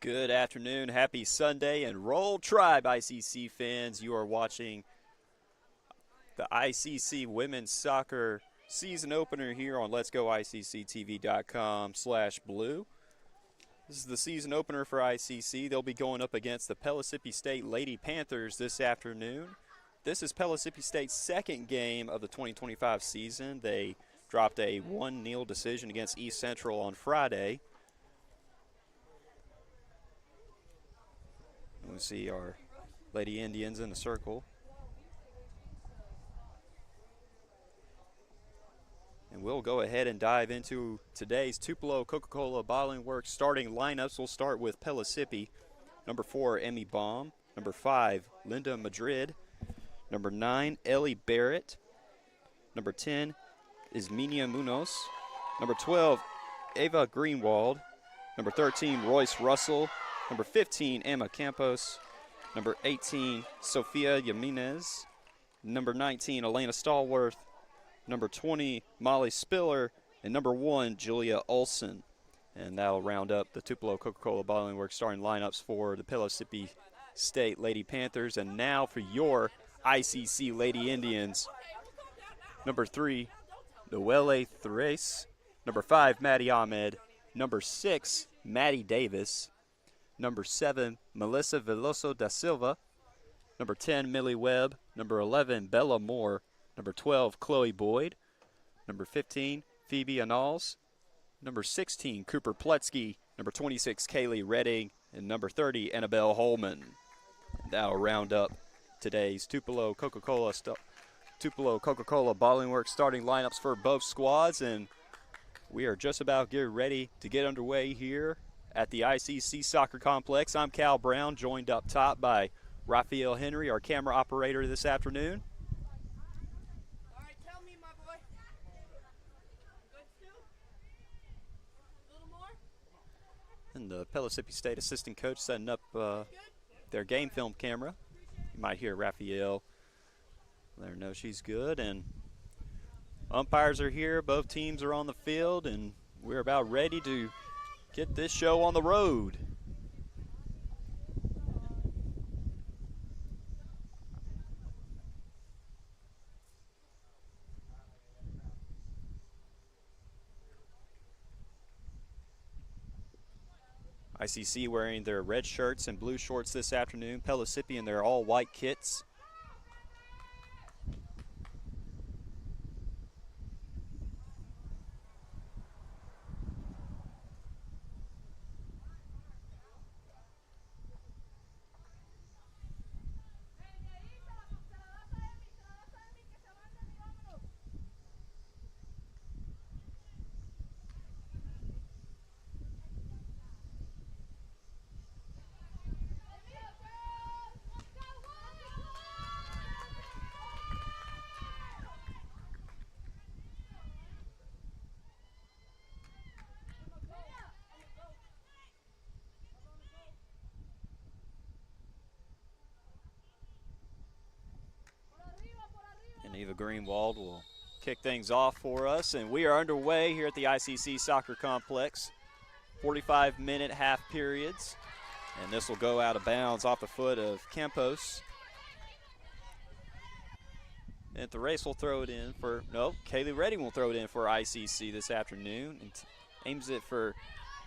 Good afternoon, happy Sunday, and Roll Tribe ICC fans. You are watching the ICC Women's Soccer season opener here on letsgoicctv.com/blue. This is the season opener for ICC. They'll be going up against the Pellissippi State Lady Panthers this afternoon. This is Pellissippi State's second game of the 2025 season. They dropped a 1-0 decision against East Central on Friday. We see our Lady Indians in the circle. And we'll go ahead and dive into today's Tupelo Coca-Cola Bottling Works starting lineups. We'll start with Pellissippi. Number 4, Emmy Baum. Number 5, Linda Madrid. Number 9, Ellie Barrett. Number 10 is Minia Munoz. Number 12, Ava Greenwald. Number 13, Royce Russell. Number 15, Emma Campos. Number 18, Sofia Jimenez. Number 19, Elena Stallworth. Number 20, Molly Spiller. And number 1, Julia Olson. And that'll round up the Tupelo Coca-Cola Bottling Works starting lineups for the Pellissippi State Lady Panthers. And now for your ICC Lady Indians. Number 3, Noelle Thrace. Number 5, Maddie Ahmed. Number 6, Maddie Davis. Number 7, Melissa Veloso da Silva. Number 10, Millie Webb. Number 11, Bella Moore. Number 12, Chloe Boyd. Number 15, Phoebe Annals. Number 16, Cooper Pletsky. Number 26, Kaylee Redding. And number 30, Annabelle Holman. That'll round up today's Tupelo Coca-Cola Bottling Works starting lineups for both squads. And we are just about getting ready to get underway here at the ICC Soccer Complex. I'm Cal Brown, joined up top by Raphael Henry, our camera operator this afternoon. All right, tell me, my boy. Good still? A little more? And the Pellissippi State assistant coach setting up their game film camera. You might hear Raphael let her know she's good. And umpires are here. Both teams are on the field, and we're about ready to get this show on the road. ICC wearing their red shirts and blue shorts this afternoon. Pellissippi in their all-white kits. And Eva Greenwald will kick things off for us. And we are underway here at the ICC Soccer Complex. 45-minute half periods. And this will go out of bounds off the foot of Campos. And the race will throw it in for, no, Kaylee Redding will throw it in for ICC this afternoon. And aims it for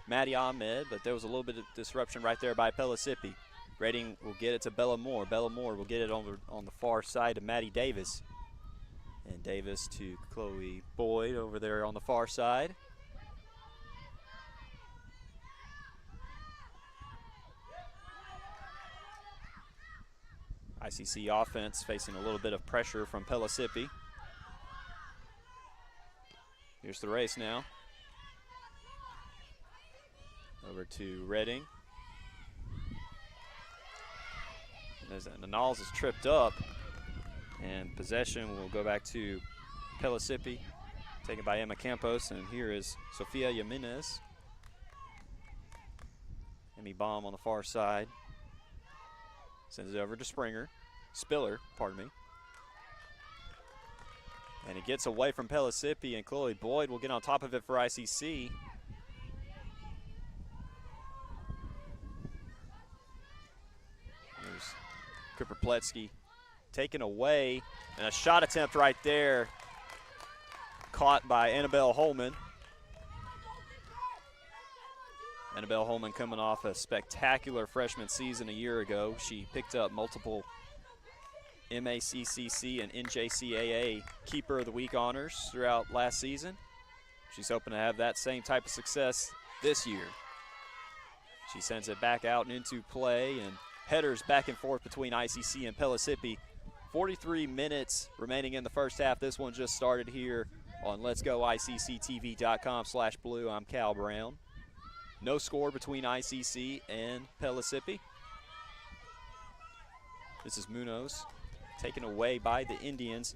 Maddie Ahmed, but there was a little bit of disruption right there by Pellissippi. Redding will get it to Bella Moore. Bella Moore will get it on the far side to Maddie Davis. And Davis to Chloe Boyd over there on the far side. ICC offense facing a little bit of pressure from Pellissippi. Here's the race now. Over to Redding. And Annals is tripped up. And possession will go back to Pellissippi, taken by Emma Campos. And here is Sofia Jimenez. Emmy Baum on the far side. Sends it over to Spiller, pardon me. And it gets away from Pellissippi, and Chloe Boyd will get on top of it for ICC. Cooper Pletsky taken away, and a shot attempt right there caught by Annabelle Holman. Annabelle Holman coming off a spectacular freshman season a year ago. She picked up multiple MACCC and NJCAA Keeper of the Week honors throughout last season. She's hoping to have that same type of success this year. She sends it back out and into play, and headers back and forth between ICC and Pellissippi. 43 minutes remaining in the first half. This one just started here on letsgoicctv.com/blue. I'm Cal Brown. No score between ICC and Pellissippi. This is Munoz taken away by the Indians.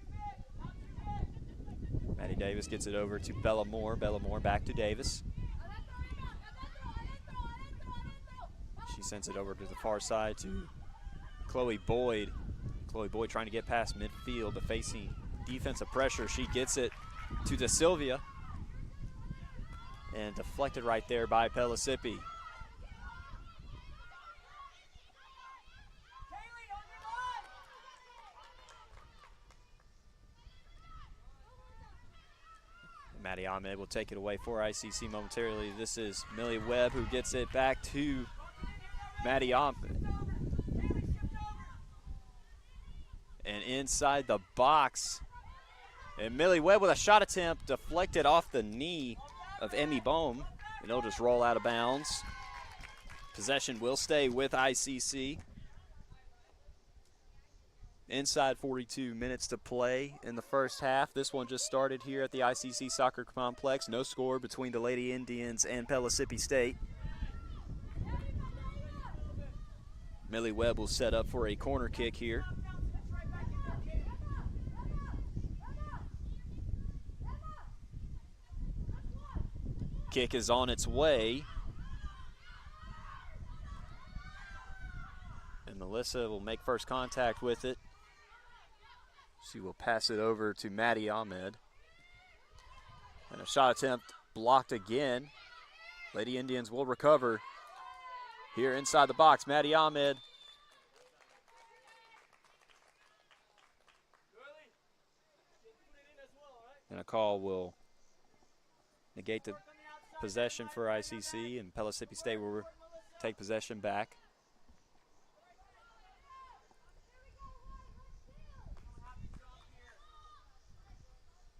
Maddie Davis gets it over to Bella Moore. Bella Moore back to Davis. She sends it over to the far side to Chloe Boyd. Chloe Boyd trying to get past midfield, but facing defensive pressure. She gets it to DeSilvia. And deflected right there by Pellissippi. Maddie Ahmed will take it away for ICC momentarily. This is Millie Webb who gets it back to Maddie Ahmed. And inside the box. And Millie Webb with a shot attempt deflected off the knee of Emmy Bohm, and it'll just roll out of bounds. Possession will stay with ICC. Inside 42 minutes to play in the first half. This one just started here at the ICC Soccer Complex. No score between the Lady Indians and Pellissippi State. Millie Webb will set up for a corner kick here. Kick is on its way. And Melissa will make first contact with it. She will pass it over to Maddie Ahmed. And a shot attempt blocked again. Lady Indians will recover. Here inside the box, Maddie Ahmed. And a call will negate the possession for ICC, and Pellissippi State will take possession back.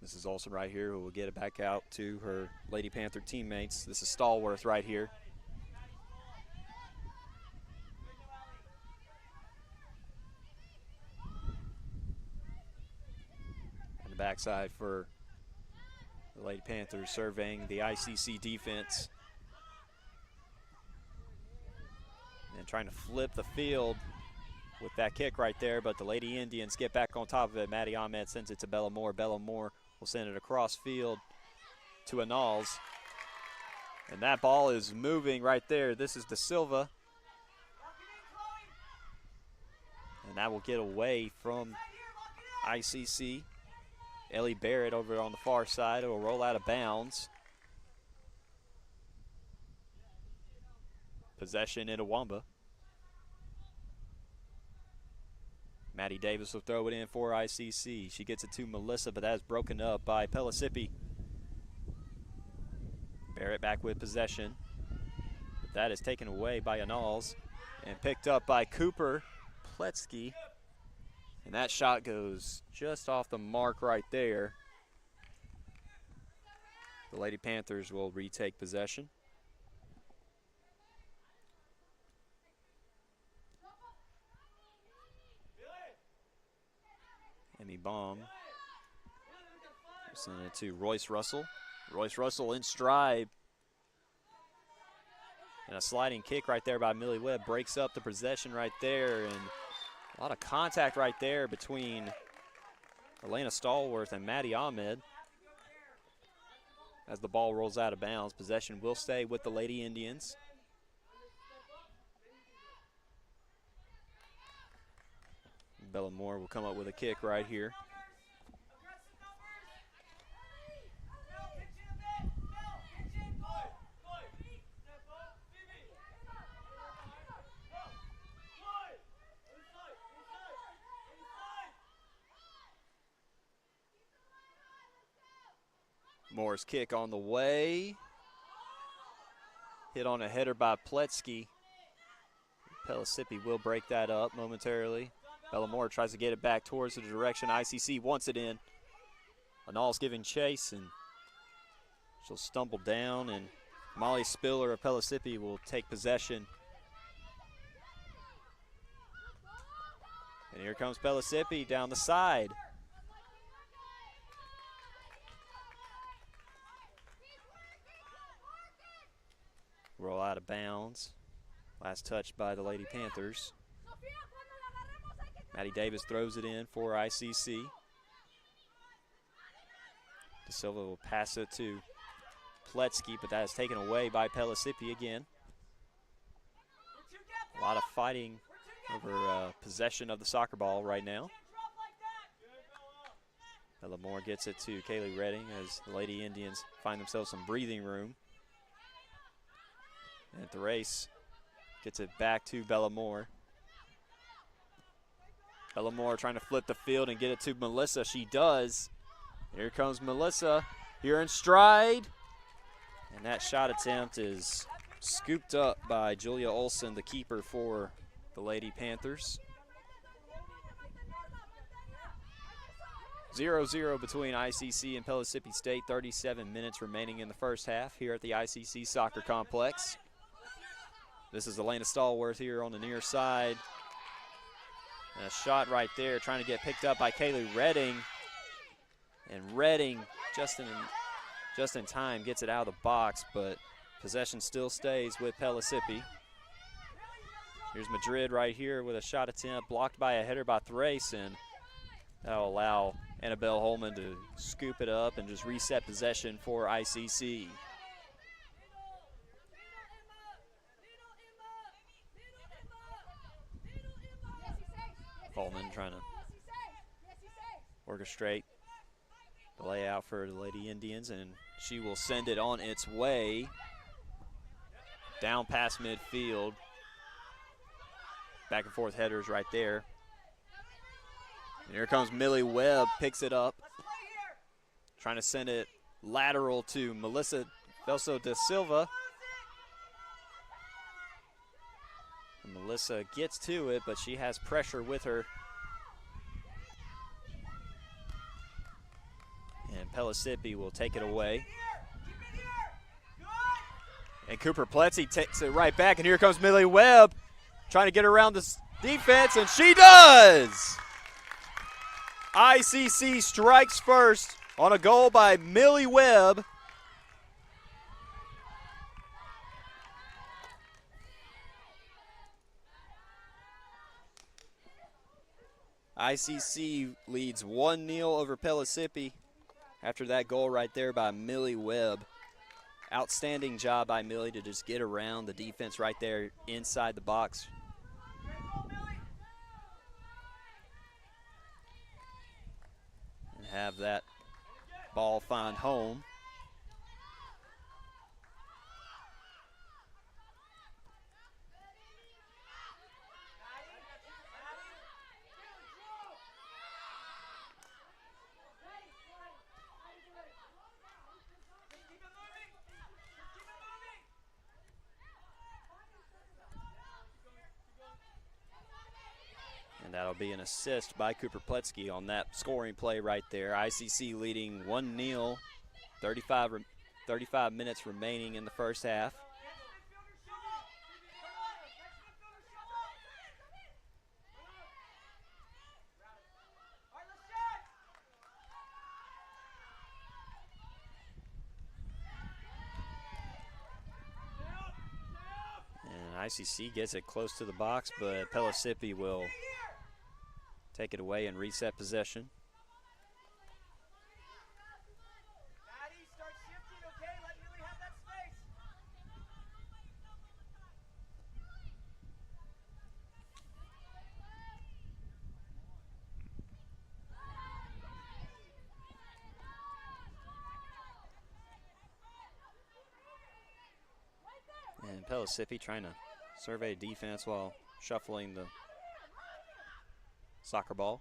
This is Olsen right here who will get it back out to her Lady Panther teammates. This is Stallworth right here. And the backside for the Lady Panthers surveying the ICC defense. And trying to flip the field with that kick right there, but the Lady Indians get back on top of it. Maddie Ahmed sends it to Bella Moore. Bella Moore will send it across field to Anals. And that ball is moving right there. This is De Silva. And that will get away from ICC. Ellie Barrett over on the far side. It will roll out of bounds. Possession in Awamba. Maddie Davis will throw it in for ICC. She gets it to Melissa, but that is broken up by Pellissippi. Barrett back with possession. But that is taken away by Anals and picked up by Cooper Pletsky. And that shot goes just off the mark right there. The Lady Panthers will retake possession. Emmy Baum. Send it to Royce Russell. Royce Russell in stride. And a sliding kick right there by Millie Webb breaks up the possession right there. And a lot of contact right there between Elena Stallworth and Maddie Ahmed. As the ball rolls out of bounds, possession will stay with the Lady Indians. Bella Moore will come up with a kick right here. Moore's kick on the way. Hit on a header by Pletsky. Pellissippi will break that up momentarily. Bellamore tries to get it back towards the direction ICC wants it in. Anal's giving chase, and she'll stumble down, and Molly Spiller of Pellissippi will take possession. And here comes Pellissippi down the side. Roll out of bounds. Last touch by the Lady Panthers. Maddie Davis throws it in for ICC. De Silva will pass it to Pletsky, but that is taken away by Pellissippi again. A lot of fighting over possession of the soccer ball right now. Bellamore gets it to Kaylee Redding as the Lady Indians find themselves some breathing room. And Thrace gets it back to Bellamore. Bellamore trying to flip the field and get it to Melissa. She does. Here comes Melissa here in stride. And that shot attempt is scooped up by Julia Olson, the keeper for the Lady Panthers. 0-0 between ICC and Pellissippi State. 37 minutes remaining in the first half here at the ICC Soccer Complex. This is Elena Stallworth here on the near side. And a shot right there trying to get picked up by Kaylee Redding. And Redding just in time gets it out of the box, but possession still stays with Pellissippi. Here's Madrid right here with a shot attempt blocked by a header by Thrace, and that'll allow Annabelle Holman to scoop it up and just reset possession for ICC. Holman trying to orchestrate the layout for the Lady Indians, and she will send it on its way down past midfield. Back and forth headers right there. And here comes Millie Webb, picks it up. Trying to send it lateral to Melissa Velso de Silva. And Melissa gets to it, but she has pressure with her. And Pellissippi will take it away. And Cooper Pletsy takes it right back, and here comes Millie Webb trying to get around this defense, and she does! ICC strikes first on a goal by Millie Webb. ICC leads 1-0 over Pellissippi after that goal right there by Millie Webb. Outstanding job by Millie to just get around the defense right there inside the box. And have that ball find home. That'll be an assist by Cooper Pletsky on that scoring play right there. ICC leading 1-0, 35 minutes remaining in the first half. And ICC gets it close to the box, but Pellissippi will take it away and reset possession. Maddie, start shifting, okay? Let Millie have that space. And Pellissippi trying to survey defense while shuffling the soccer ball.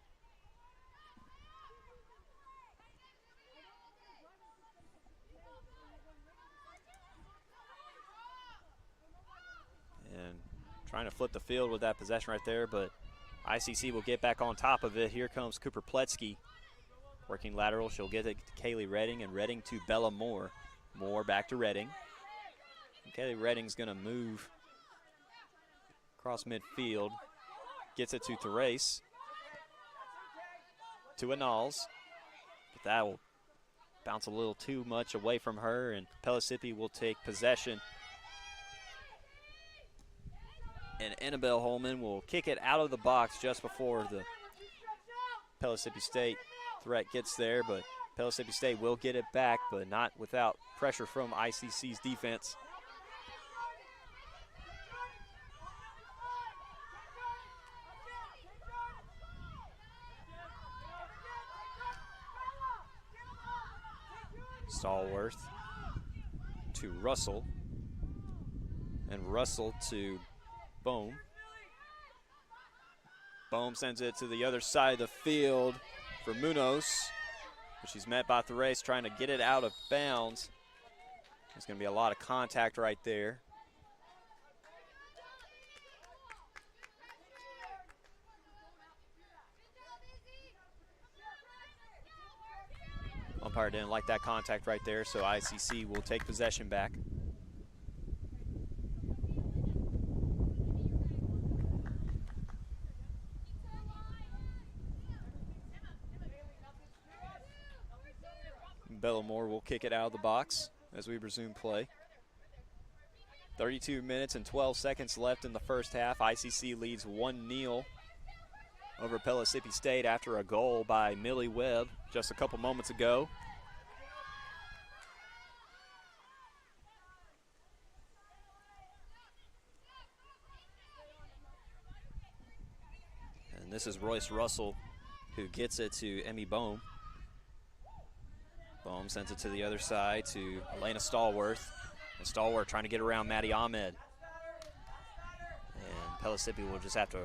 to flip the field with that possession right there, but ICC will get back on top of it. Here comes Cooper Pletsky. Working lateral, she'll get it to Kaylee Redding, and Redding to Bella Moore. Moore back to Redding. Kaylee Redding's gonna move across midfield. Gets it to Therese. To Anals. But that will bounce a little too much away from her, and Pellissippi will take possession. And Annabelle Holman will kick it out of the box just before the Pellissippi State threat gets there, but Pellissippi State will get it back, but not without pressure from ICC's defense. Stallworth to Russell, and Russell to Bohm. Bohm sends it to the other side of the field for Munoz, but she's met by Therese trying to get it out of bounds. There's going to be a lot of contact right there. Umpire didn't like that contact right there, so ICC will take possession back. Bellamore will kick it out of the box as we resume play. 32 minutes and 12 seconds left in the first half. ICC leads 1-0 over Pellissippi State after a goal by Millie Webb just a couple moments ago. And this is Royce Russell who gets it to Emmy Bohm. Bohm sends it to the other side to Elena Stallworth. And Stallworth trying to get around Maddie Ahmed. And Pellissippi will just have to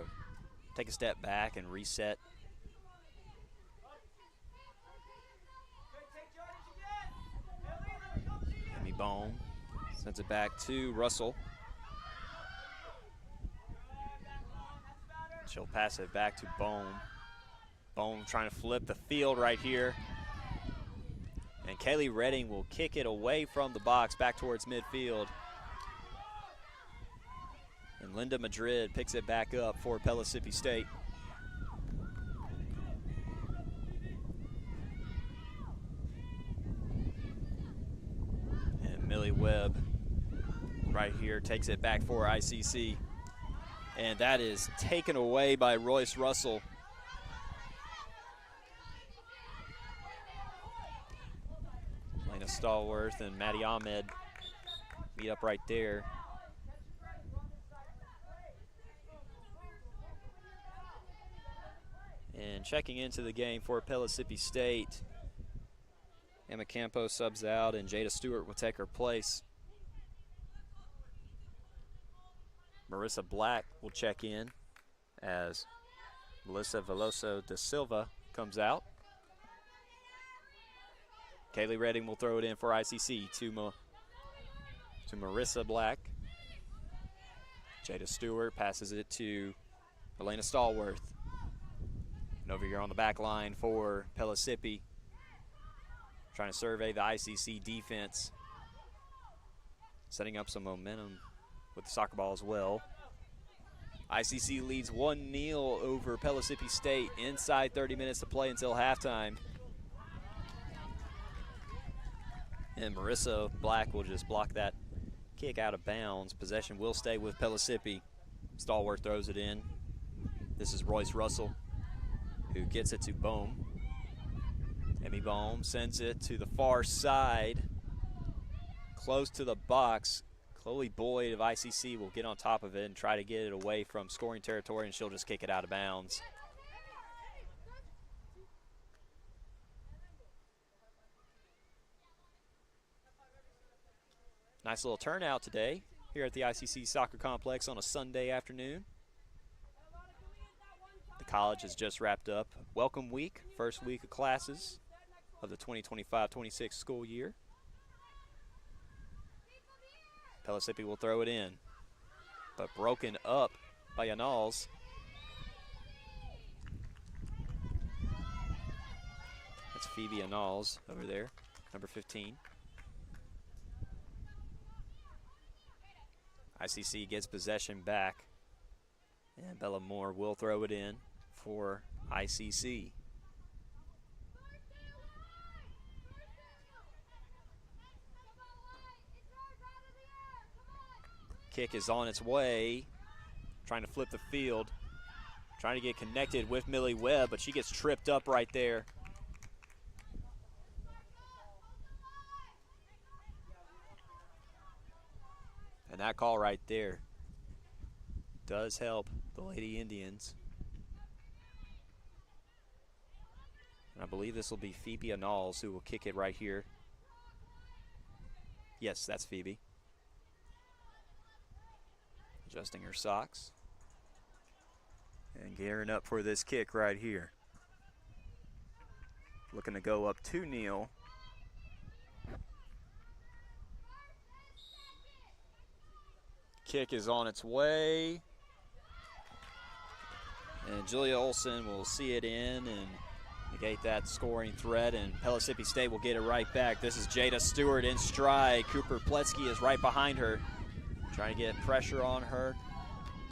take a step back and reset. Emmy Bohm sends it back to Russell. She'll pass it back to Bohm. Bohm trying to flip the field right here. And Kaylee Redding will kick it away from the box back towards midfield. And Linda Madrid picks it back up for Pellissippi State. And Millie Webb right here takes it back for ICC. And that is taken away by Royce Russell. Stallworth and Maddie Ahmed meet up right there. And checking into the game for Pellissippi State, Emma Campos subs out and Jada Stewart will take her place. Marissa Black will check in as Melissa Veloso da Silva comes out. Kaylee Redding will throw it in for ICC to Marissa Black. Jada Stewart passes it to Elena Stallworth. And over here on the back line for Pellissippi, trying to survey the ICC defense. Setting up some momentum with the soccer ball as well. ICC leads 1-0 over Pellissippi State inside 30 minutes to play until halftime. And Marissa Black will just block that kick out of bounds. Possession will stay with Pellissippi. Stallworth throws it in. This is Royce Russell who gets it to Bohm. Emmy Bohm sends it to the far side, close to the box. Chloe Boyd of ICC will get on top of it and try to get it away from scoring territory, and she'll just kick it out of bounds. Nice little turnout today here at the ICC Soccer Complex on a Sunday afternoon. The college has just wrapped up welcome week, first week of classes of the 2025-26 school year. Pellissippi will throw it in, but broken up by Yanals. That's Phoebe Yanals over there, number 15. ICC gets possession back, and Bella Moore will throw it in for ICC. Kick is on its way, trying to flip the field, trying to get connected with Millie Webb, but she gets tripped up right there. And that call right there does help the Lady Indians. And I believe this will be Phoebe Yanals who will kick it right here. Yes, that's Phoebe. Adjusting her socks. And gearing up for this kick right here. Looking to go up 2-0. Kick is on its way. And Julia Olson will see it in and negate that scoring threat, and Pellissippi State will get it right back. This is Jada Stewart in stride. Cooper Pletsky is right behind her, trying to get pressure on her.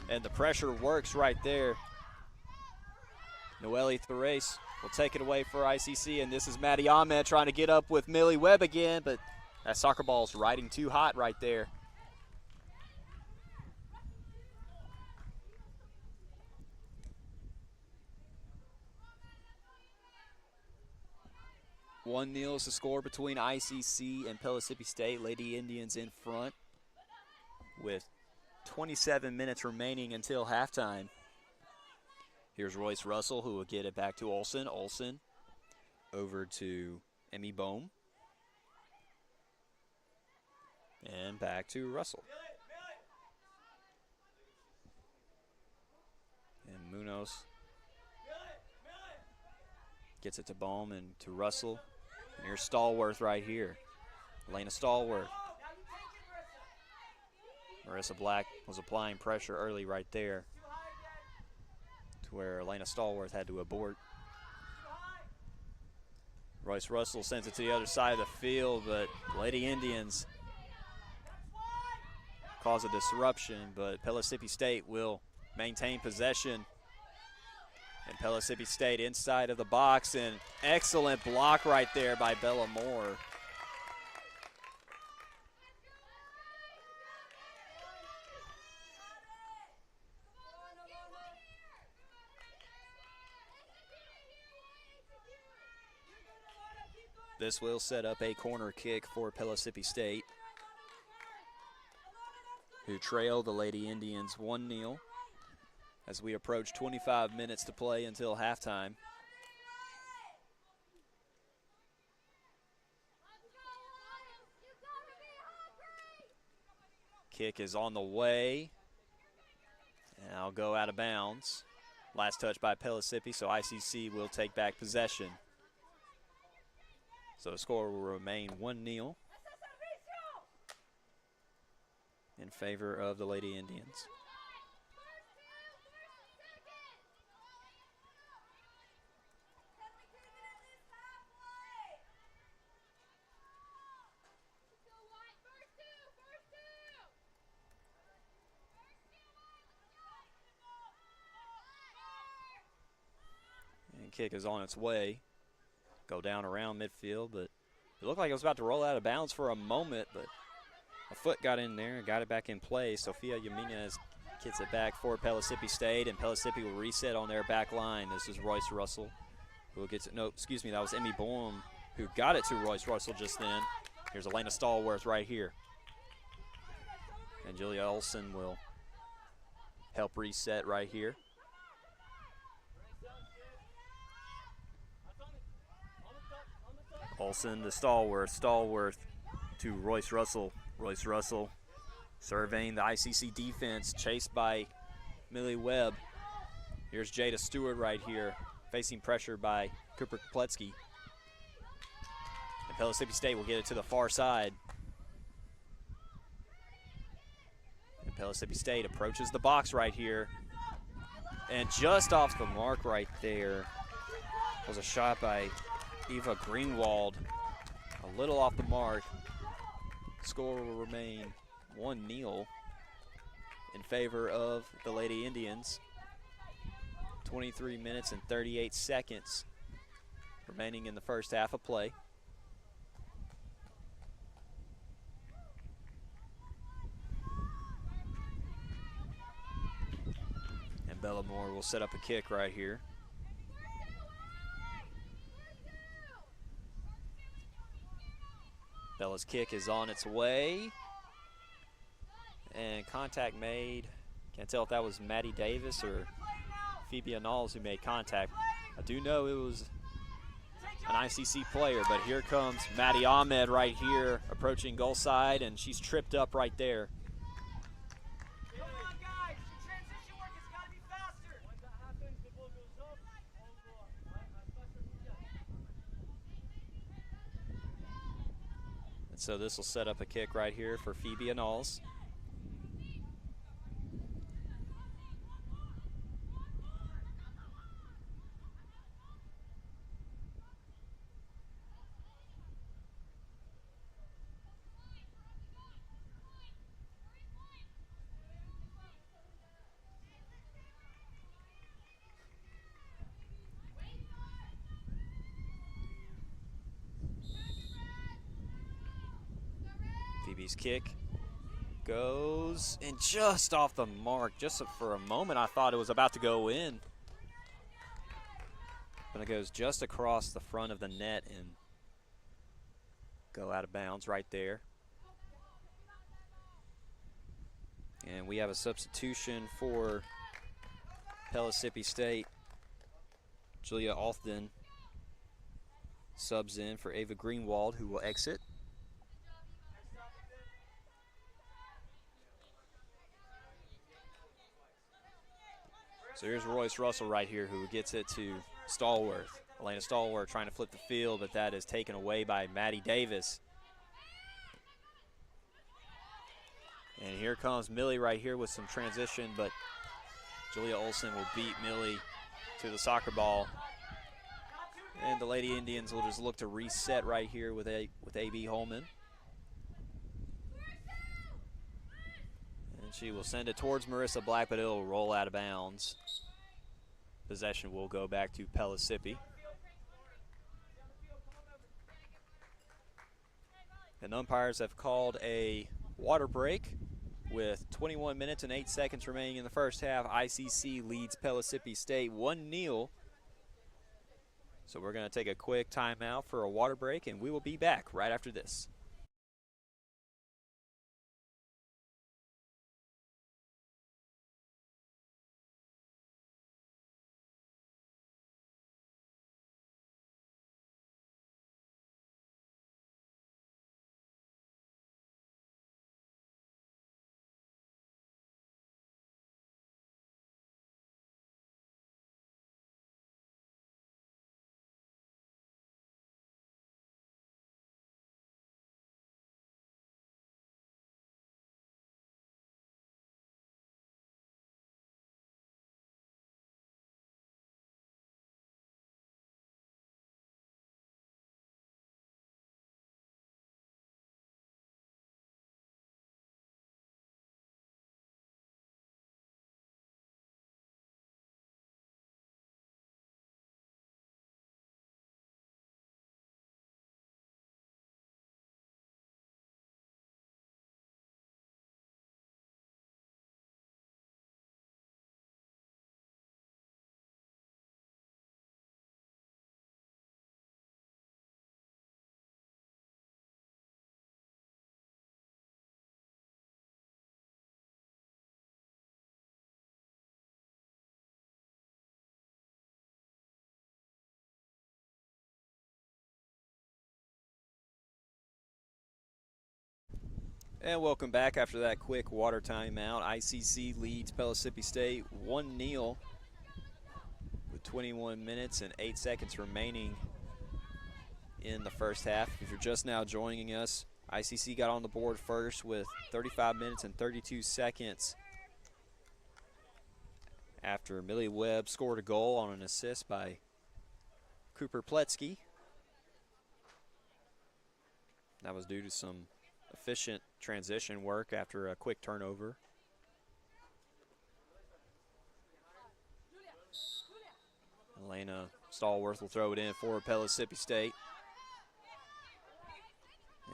And the pressure works right there. Noelle Therese will take it away for ICC, and this is Maddie Ahmed trying to get up with Millie Webb again, but that soccer ball's riding too hot right there. One 0 is the score between ICC and Pellissippi State. Lady Indians in front with 27 minutes remaining until halftime. Here's Royce Russell, who will get it back to Olson. Olson over to Emmy Bohm. And back to Russell. And Munoz gets it to Bohm and to Russell. And here's Stallworth right here. Elena Stallworth. Marissa Black was applying pressure early right there to where Elena Stallworth had to abort. Royce Russell sends it to the other side of the field, but Lady Indians cause a disruption, but Pellissippi State will maintain possession. And Pellissippi State inside of the box, and excellent block right there by Bella Moore. This will set up a corner kick for Pellissippi State, who trail the Lady Indians 1-0. As we approach 25 minutes to play until halftime. Kick is on the way, and I'll go out of bounds. Last touch by Pellissippi, so ICC will take back possession. So the score will remain 1-0 in favor of the Lady Indians. Kick is on its way. Go down around midfield, but it looked like it was about to roll out of bounds for a moment, but a foot got in there and got it back in play. Sofia Jimenez gets it back for Pellissippi State, and Pellissippi will reset on their back line. This is Royce Russell who gets it. No, excuse me, that was Emmy Bohm who got it to Royce Russell just then. Here's Elena Stallworth right here. And Julia Olson will help reset right here. Olson to Stallworth. Stallworth to Royce Russell. Royce Russell surveying the ICC defense, chased by Millie Webb. Here's Jada Stewart right here, facing pressure by Cooper Pletsky. And Pellissippi State will get it to the far side. And Pellissippi State approaches the box right here. And just off the mark right there was a shot by Eva Greenwald. A little off the mark. Score will remain 1-0 in favor of the Lady Indians. 23 minutes and 38 seconds remaining in the first half of play. And Bellamore will set up a kick right here. Bella's kick is on its way. And contact made. Can't tell if that was Maddie Davis or Phoebe Knowles who made contact. I do know it was an ICC player, but here comes Maddie Ahmed right here approaching goal side, and she's tripped up right there. Come on, guys. The transition work has got to be faster. When that happens, the ball goes up, all go up. Right? As fast as we can. And so this will set up a kick right here for Phoebe Knowles. Phoebe's kick goes and just off the mark. Just for a moment, I thought it was about to go in. But it goes just across the front of the net and go out of bounds right there. And we have a substitution for Pellissippi State. Julia Althden subs in for Ava Greenwald, who will exit. So here's Royce Russell right here, who gets it to Stallworth. Elena Stallworth trying to flip the field, but that is taken away by Maddie Davis. And here comes Millie right here with some transition, but Julia Olson will beat Millie to the soccer ball. And the Lady Indians will just look to reset right here with A.B. Holman. And she will send it towards Marissa Black, but it'll roll out of bounds. Possession will go back to Pellissippi. And umpires have called a water break with 21 minutes and 8 seconds remaining in the first half. ICC leads Pellissippi State 1-0. So we're going to take a quick timeout for a water break, and we will be back right after this. And welcome back after that quick water timeout. ICC leads Pellissippi State 1-0 with 21 minutes and 8 seconds remaining in the first half. If you're just now joining us, ICC got on the board first with 35 minutes and 32 seconds after Millie Webb scored a goal on an assist by Cooper Pletsky. That was due to some efficient transition work after a quick turnover. Elena Stallworth will throw it in for Pellissippi State.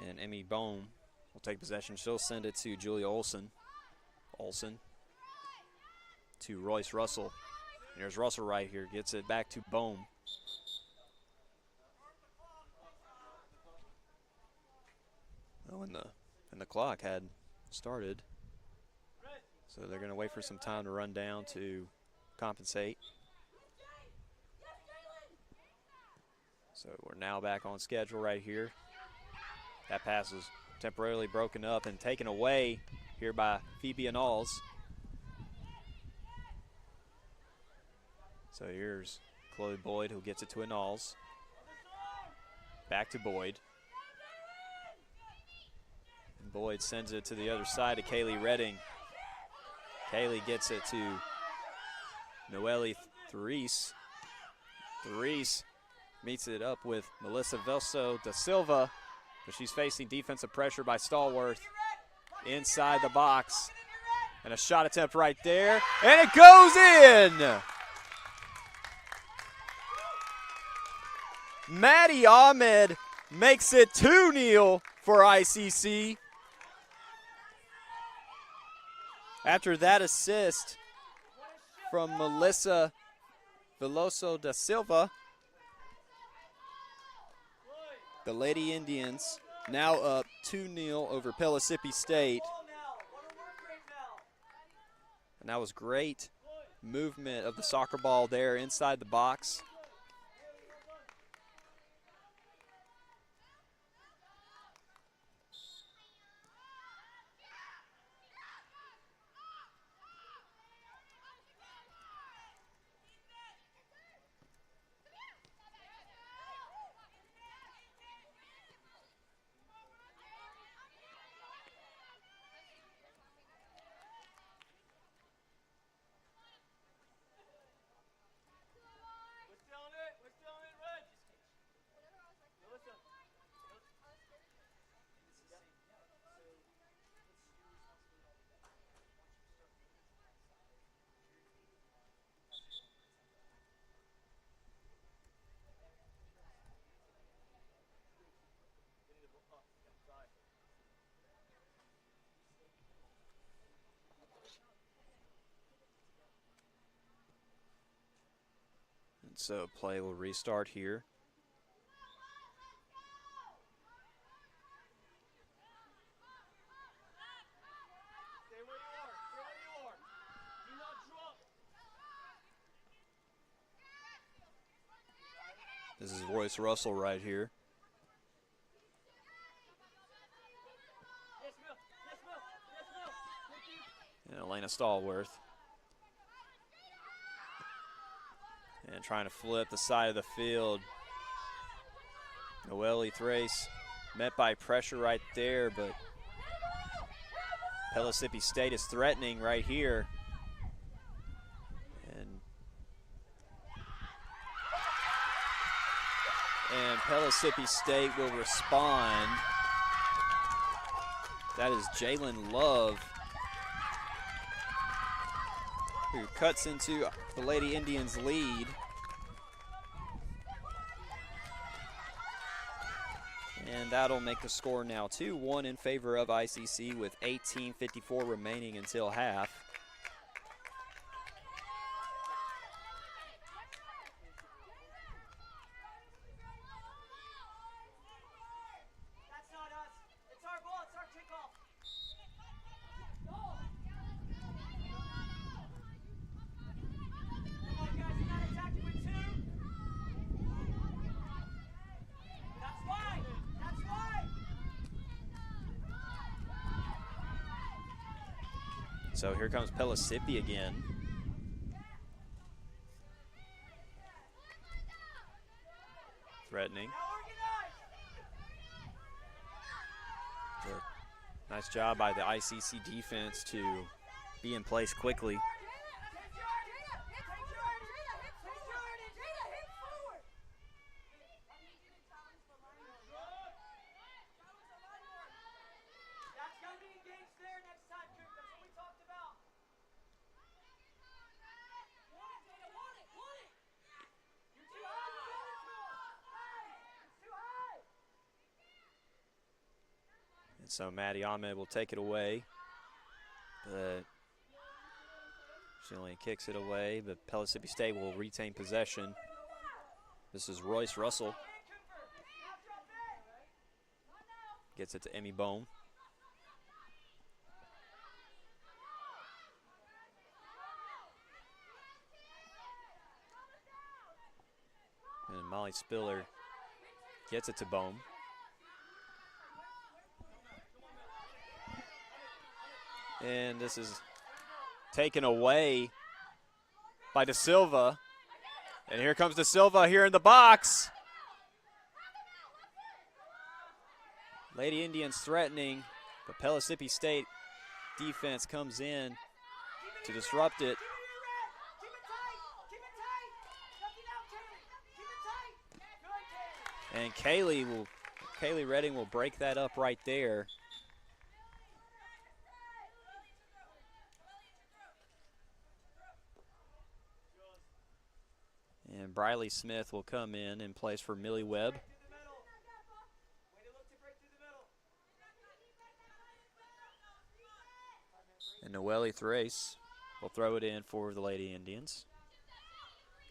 And Emmy Bohm will take possession. She'll send it to Julia Olson. Olson to Royce Russell. There's Russell right here. Gets it back to Bohm. Oh, and the clock had started. So they're going to wait for some time to run down to compensate. So we're now back on schedule right here. That pass was temporarily broken up and taken away here by Phoebe Anals. So here's Chloe Boyd who gets it to Anals. Back to Boyd. And Boyd sends it to the other side to Kaylee Redding. Kaylee gets it to Noelle Therese. Therese meets it up with Melissa Velso da Silva, but she's facing defensive pressure by Stallworth inside the box. And a shot attempt right there, and it goes in! Maddie Ahmed makes it 2-0 for ICC. After that assist from Melissa Veloso da Silva, the Lady Indians now up 2-0 over Pellissippi State. And that was great movement of the soccer ball there inside the box. And so play will restart here. Stay where you are. Stay where you are. Do not drop. This is Royce Russell right here. Yes, Mill. Yes, Mill. Yes, Mill. And Elena Stallworth. And trying to flip the side of the field. Noelle Thrace met by pressure right there, but Pellissippi State is threatening right here. And Pellissippi State will respond. That is Jalen Love, who cuts into the Lady Indians' lead. And that'll make the score now 2-1 in favor of ICC with 18:54 remaining until half. That's not us. It's our ball. It's our kickoff. Come on, guys. You gotta attack it with two. That's wide. That's wide. So here comes Pellissippi again. Threatening. Now organize. Nice job by the ICC defense to be in place quickly. Take yard. So Maddie Ahmed will take it away, but she only kicks it away, but Pellissippi State will retain possession. This is Royce Russell. Gets it to Emmy Bohm. And Molly Spiller gets it to Bohm. And this is taken away by Da Silva. And here comes Da Silva here in the box. Lady Indians threatening, but Pellissippi State defense comes in to disrupt it. And Kaylee Redding will break that up right there. And Briley Smith will come in place for Millie Webb. And Noelle Thrace will throw it in for the Lady Indians.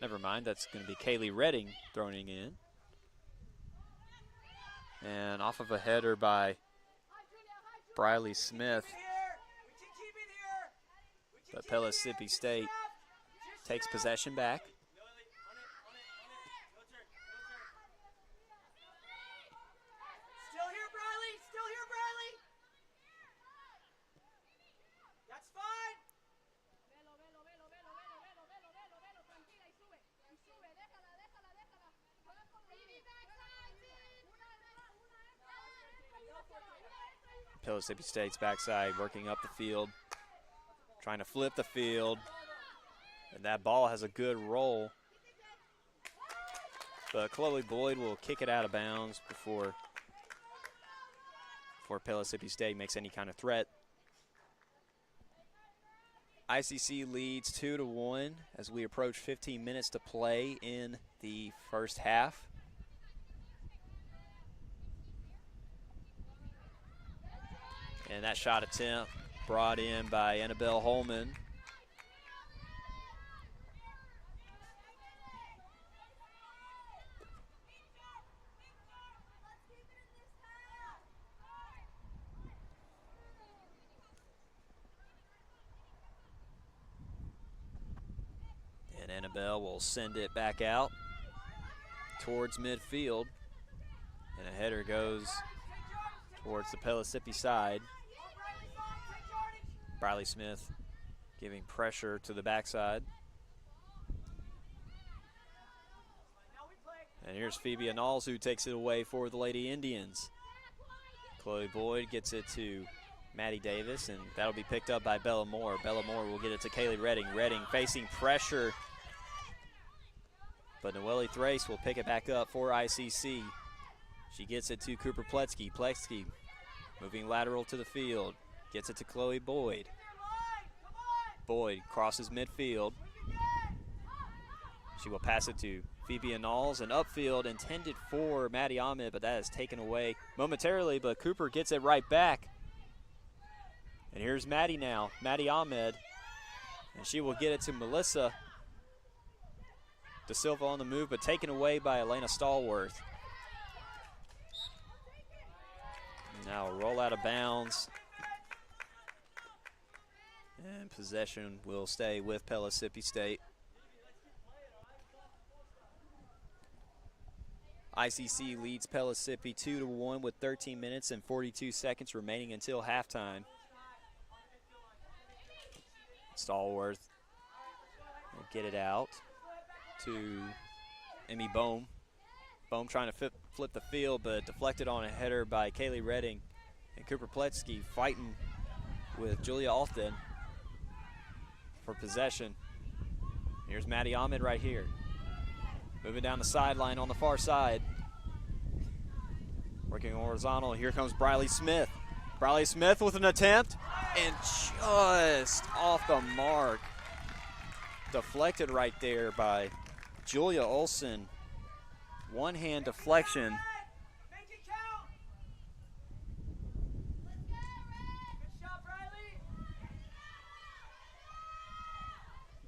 Never mind, that's going to be Kaylee Redding throwing it in. And off of a header by Briley Smith. But Pellissippi State takes possession back. Pellissippi State's backside working up the field, trying to flip the field, and that ball has a good roll. But Chloe Boyd will kick it out of bounds before Pellissippi State makes any kind of threat. ICC leads 2-1 as we approach 15 minutes to play in the first half. And that shot attempt brought in by Annabelle Holman. And Annabelle will send it back out towards midfield. And a header goes towards the Pellissippi side. Briley Smith giving pressure to the backside. And here's Phoebe Annals who takes it away for the Lady Indians. Chloe Boyd gets it to Maddie Davis, and that'll be picked up by Bella Moore. Bella Moore will get it to Kaylee Redding. Redding facing pressure, but Noelle Thrace will pick it back up for ICC. She gets it to Cooper Pletsky. Pletsky moving lateral to the field. Gets it to Chloe Boyd. Boyd crosses midfield. She will pass it to Phoebe Annals, and upfield intended for Maddie Ahmed, but that is taken away momentarily, but Cooper gets it right back. And here's Maddie now, Maddie Ahmed, and she will get it to Melissa Da Silva on the move, but taken away by Elena Stallworth. Now a roll out of bounds. And possession will stay with Pellissippi State. ICC leads Pellissippi 2-1 with 13 minutes and 42 seconds remaining until halftime. Stallworth will get it out to Emmy Bohm. Bohm trying to flip the field, but deflected on a header by Kaylee Redding. And Cooper Pletsky fighting with Julia Alston for possession. Here's Maddie Ahmed right here. Moving down the sideline on the far side. Working horizontal. Here comes Briley Smith. Briley Smith with an attempt, and just off the mark. Deflected right there by Julia Olson. One hand deflection.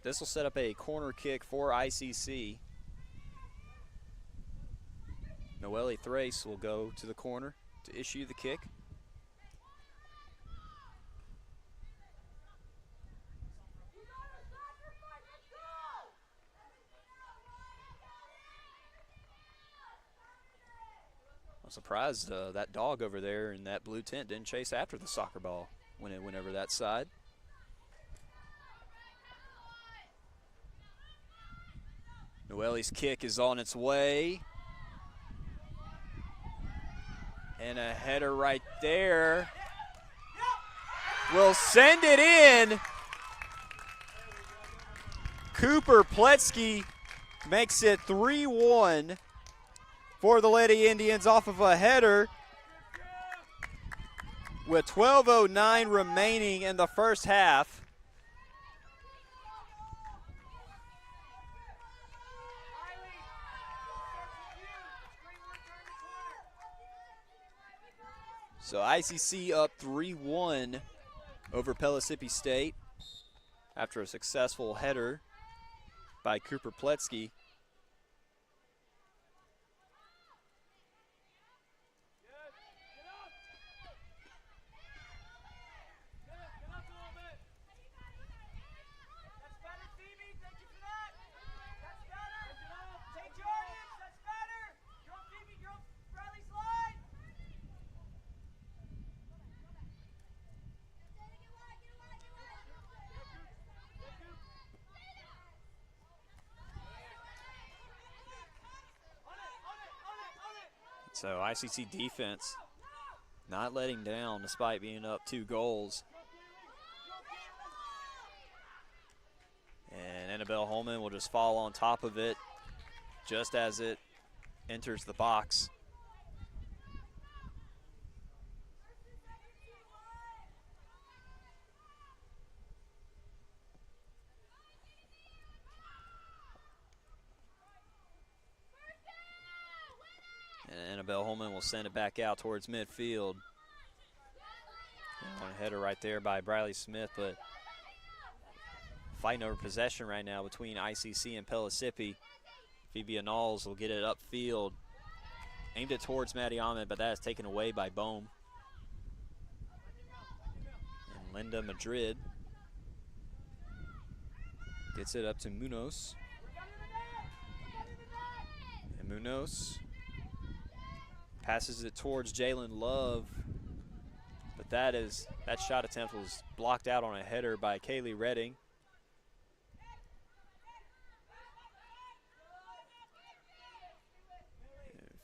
This will set up a corner kick for ICC. Noelle Thrace will go to the corner to issue the kick. I'm surprised that dog over there in that blue tent didn't chase after the soccer ball when it went over that side. Noelle's kick is on its way. And a header right there will send it in. Cooper Pletsky makes it 3-1 for the Lady Indians off of a header with 12:09 remaining in the first half. So ICC up 3-1 over Pellissippi State after a successful header by Cooper Pletsky. So ICC defense not letting down despite being up 2 goals. And Annabelle Holman will just fall on top of it just as it enters the box. And Annabelle Holman will send it back out towards midfield. On a header right there by Briley Smith, but fighting over possession right now between ICC and Pellissippi. Phoebe Knowles will get it upfield. Aimed it towards Maddie Ahmed, but that is taken away by Bohm. And Linda Madrid gets it up to Munoz. And Munoz passes it towards Jalen Love, but that shot attempt was blocked out on a header by Kaylee Redding.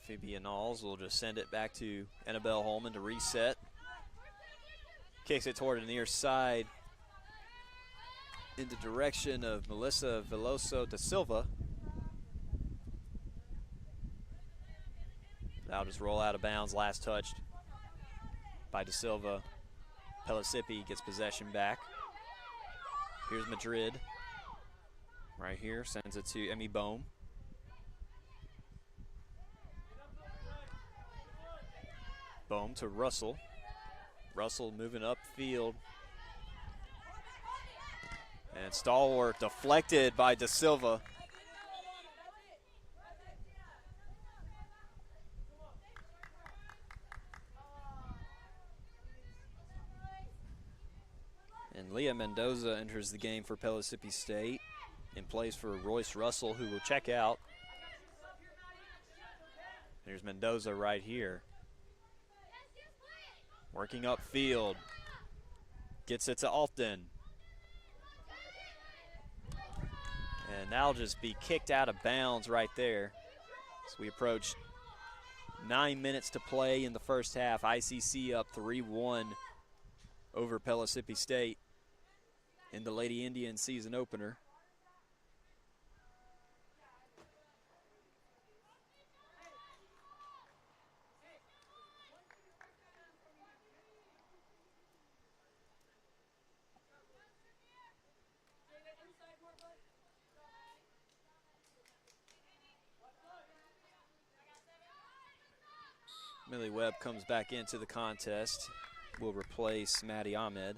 Phoebe Knowles will just send it back to Annabelle Holman to reset. Kicks it toward the near side in the direction of Melissa Veloso da Silva. That'll just roll out of bounds, last touched by da Silva. Pellissippi gets possession back. Here's Madrid. Right here, sends it to Emmy Bohm. Bohm to Russell. Russell moving upfield. And stalwart deflected by da Silva. And Leah Mendoza enters the game for Pellissippi State and plays for Royce Russell, who will check out. There's Mendoza right here. Working upfield. Gets it to Alton. And that'll just be kicked out of bounds right there. So we approach 9 minutes to play in the first half. ICC up 3-1 over Pellissippi State in the Lady Indian season opener. Millie Webb comes back into the contest. Will replace Maddie Ahmed.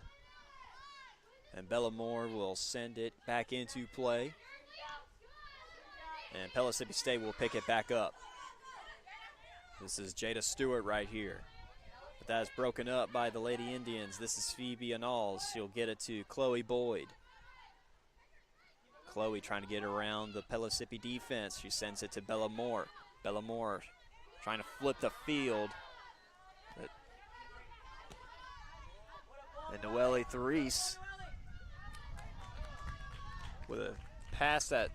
And Bellamore will send it back into play. And Pellissippi State will pick it back up. This is Jada Stewart right here. But that's broken up by the Lady Indians. This is Phoebe Anals. She'll get it to Chloe Boyd. Chloe trying to get around the Pellissippi defense. She sends it to Bellamore. Bellamore trying to flip the field. And Noelle Therese with a pass that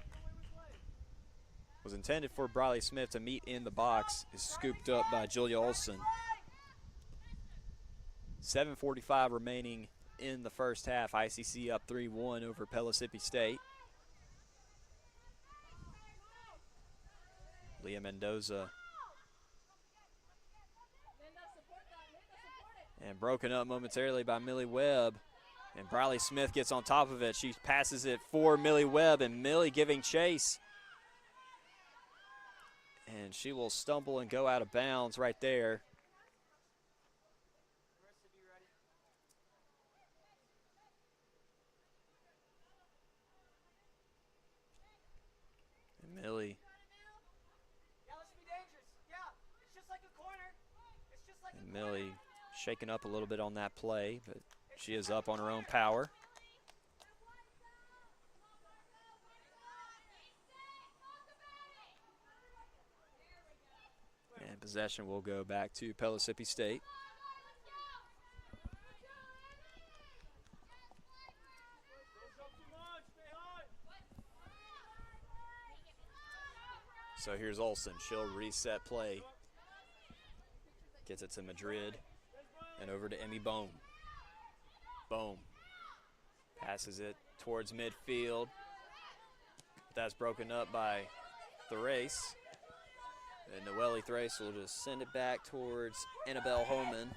was intended for Briley Smith to meet in the box is scooped up by Julia Olson. 7:45 remaining in the first half. ICC up 3-1 over Pellissippi State. Leah Mendoza. And broken up momentarily by Millie Webb. And Briley Smith gets on top of it. She passes it for Millie Webb, and Millie giving chase. And she will stumble and go out of bounds right there. And Millie. And Millie shaken up a little bit on that play, but she is up on her own power. And possession will go back to Pellissippi State. So here's Olsen. She'll reset play. Gets it to Madrid and over to Emmy Bohm. Bohm passes it towards midfield. That's broken up by Thrace. And Noelle Thrace will just send it back towards Annabelle Holman.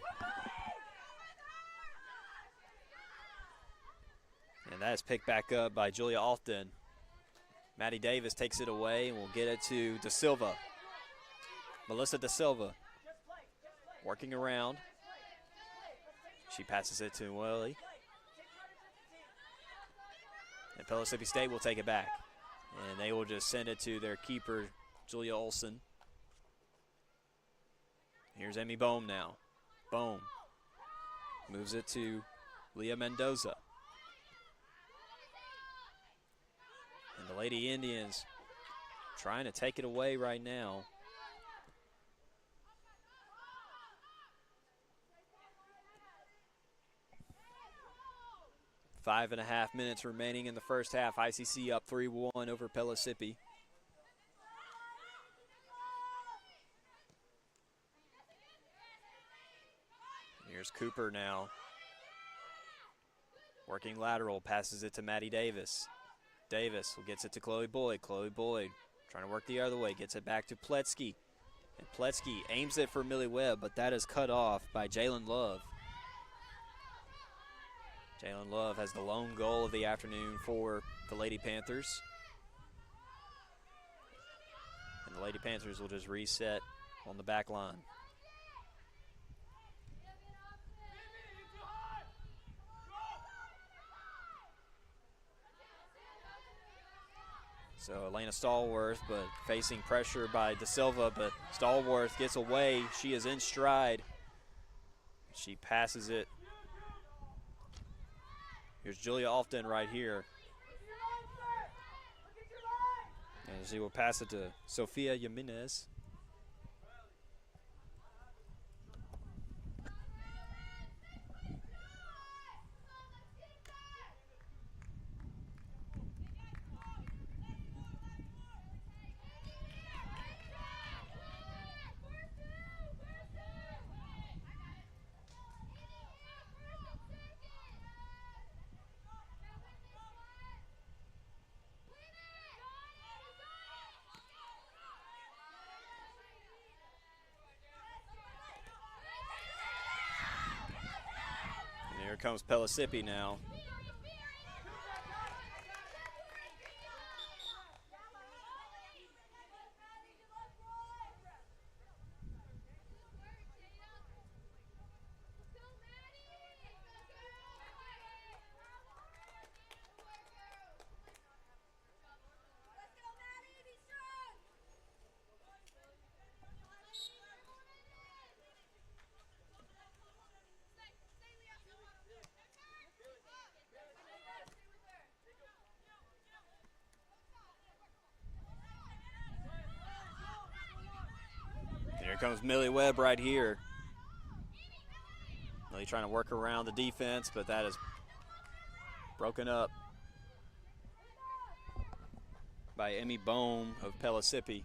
And that is picked back up by Julia Alfton. Maddie Davis takes it away and will get it to Da Silva. Melissa Da Silva working around. She passes it to Noelle. And Pellissippi State will take it back. And they will just send it to their keeper, Julia Olson. Here's Emmy Bohm now. Bohm moves it to Leah Mendoza. And the Lady Indians trying to take it away right now. Five and a half minutes remaining in the first half. ICC up 3-1 over Pellissippi. Here's Cooper now. Working lateral, passes it to Maddie Davis. Davis gets it to Chloe Boyd. Chloe Boyd trying to work the other way, gets it back to Pletsky. And Pletsky aims it for Millie Webb, but that is cut off by Jalen Love. Jalen Love has the lone goal of the afternoon for the Lady Panthers. And the Lady Panthers will just reset on the back line. So Elena Stallworth, but facing pressure by Da Silva, but Stallworth gets away. She is in stride. She passes it. Here's Julia Alfton right here. And she will pass it to Sofia Jimenez. Here comes Pellissippi now. comes Millie Webb right here. Really trying to work around the defense, but that is broken up by Emmy Bohm of Pellissippi.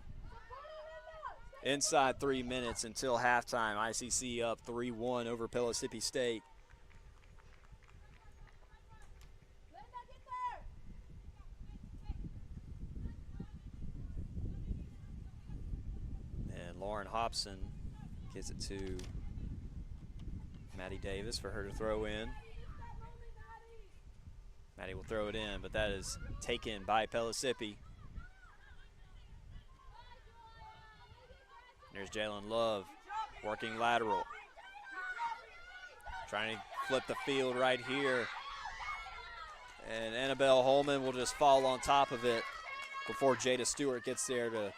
Inside 3 minutes until halftime. ICC up 3-1 over Pellissippi State. And Lauren Hobson gives it to Maddie Davis for her to throw in. Maddie will throw it in, but that is taken by Pellissippi. There's Jalen Love working lateral. Trying to flip the field right here. And Annabelle Holman will just fall on top of it before Jada Stewart gets there to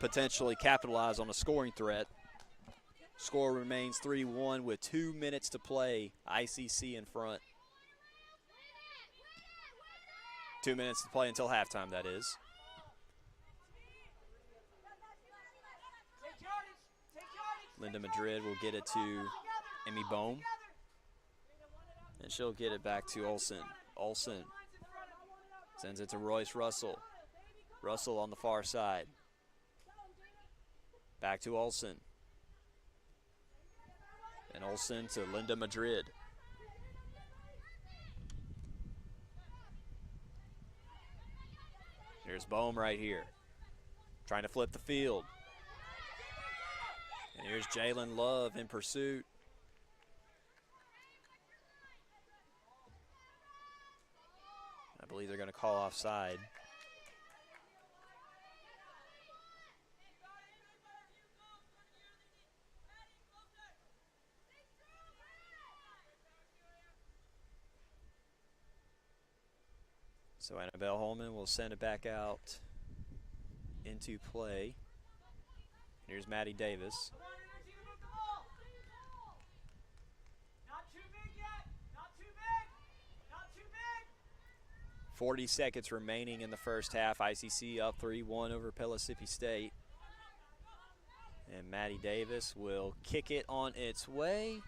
potentially capitalize on a scoring threat. Score remains 3-1 with 2 minutes to play. ICC in front. 2 minutes to play until halftime, that is. Linda Madrid will get it to Emmy Bohm. And she'll get it back to Olsen. Olsen sends it to Royce Russell. Russell on the far side. Back to Olsen. And Olsen to Linda Madrid. Here's Bohm right here. Trying to flip the field. And here's Jalen Love in pursuit. I believe they're going to call offside. So Annabelle Holman will send it back out into play. Here's Maddie Davis. 40 seconds remaining in the first half. ICC up 3-1 over Pellissippi State. And Maddie Davis will kick it on its way.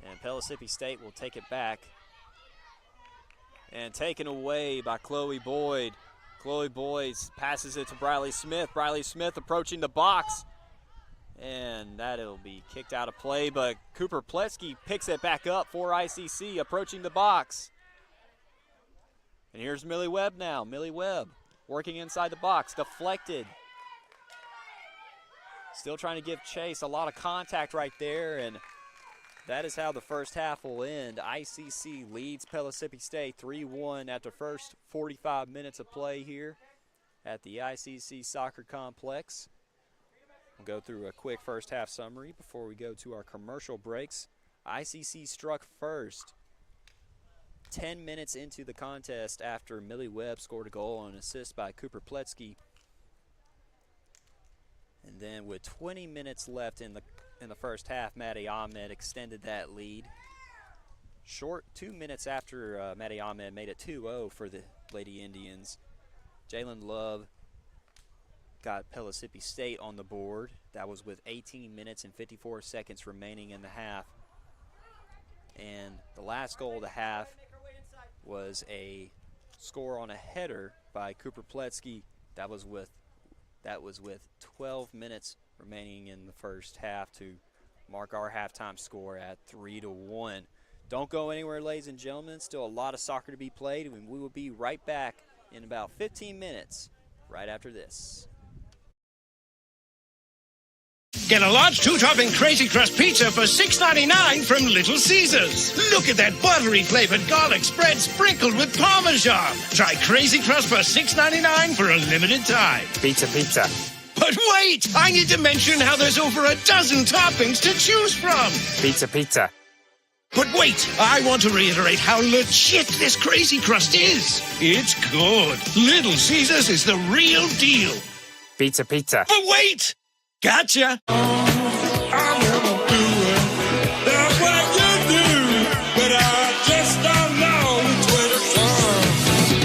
And Pellissippi State will take it back. And taken away by Chloe Boyd. Chloe Boyd passes it to Briley Smith. Briley Smith approaching the box. And that'll be kicked out of play, but Cooper Pletsky picks it back up for ICC, approaching the box. And here's Millie Webb now. Millie Webb working inside the box, deflected. Still trying to give chase, a lot of contact right there, and that is how the first half will end. ICC leads Pellissippi State 3-1 after first 45 minutes of play here at the ICC Soccer Complex. We'll go through a quick first half summary before we go to our commercial breaks. ICC struck first 10 minutes into the contest after Millie Webb scored a goal on an assist by Cooper Pletsky. And then with 20 minutes left in the first half, Maddie Ahmed extended that lead. Short 2 minutes after Maddie Ahmed made it 2-0 for the Lady Indians. Jalen Love got Pellissippi State on the board. That was with 18 minutes and 54 seconds remaining in the half. And the last goal of the half was a score on a header by Cooper Pletsky. That was with 12 minutes remaining in the first half to mark our halftime score at 3-1. Don't go anywhere, ladies and gentlemen. Still a lot of soccer to be played, and we will be right back in about 15 minutes right after this. Get a large 2-topping Crazy Crust pizza for $6.99 from Little Caesars. Look at that buttery flavored garlic spread sprinkled with Parmesan. Try Crazy Crust for $6.99 for a limited time. Pizza, pizza. But wait, I need to mention how there's over a dozen toppings to choose from. Pizza, pizza. But wait, I want to reiterate how legit this Crazy Crust is. It's good. Little Caesars is the real deal. Pizza, pizza. But wait! Gotcha! I never do it. That's what you do. But I just don't know which way to turn.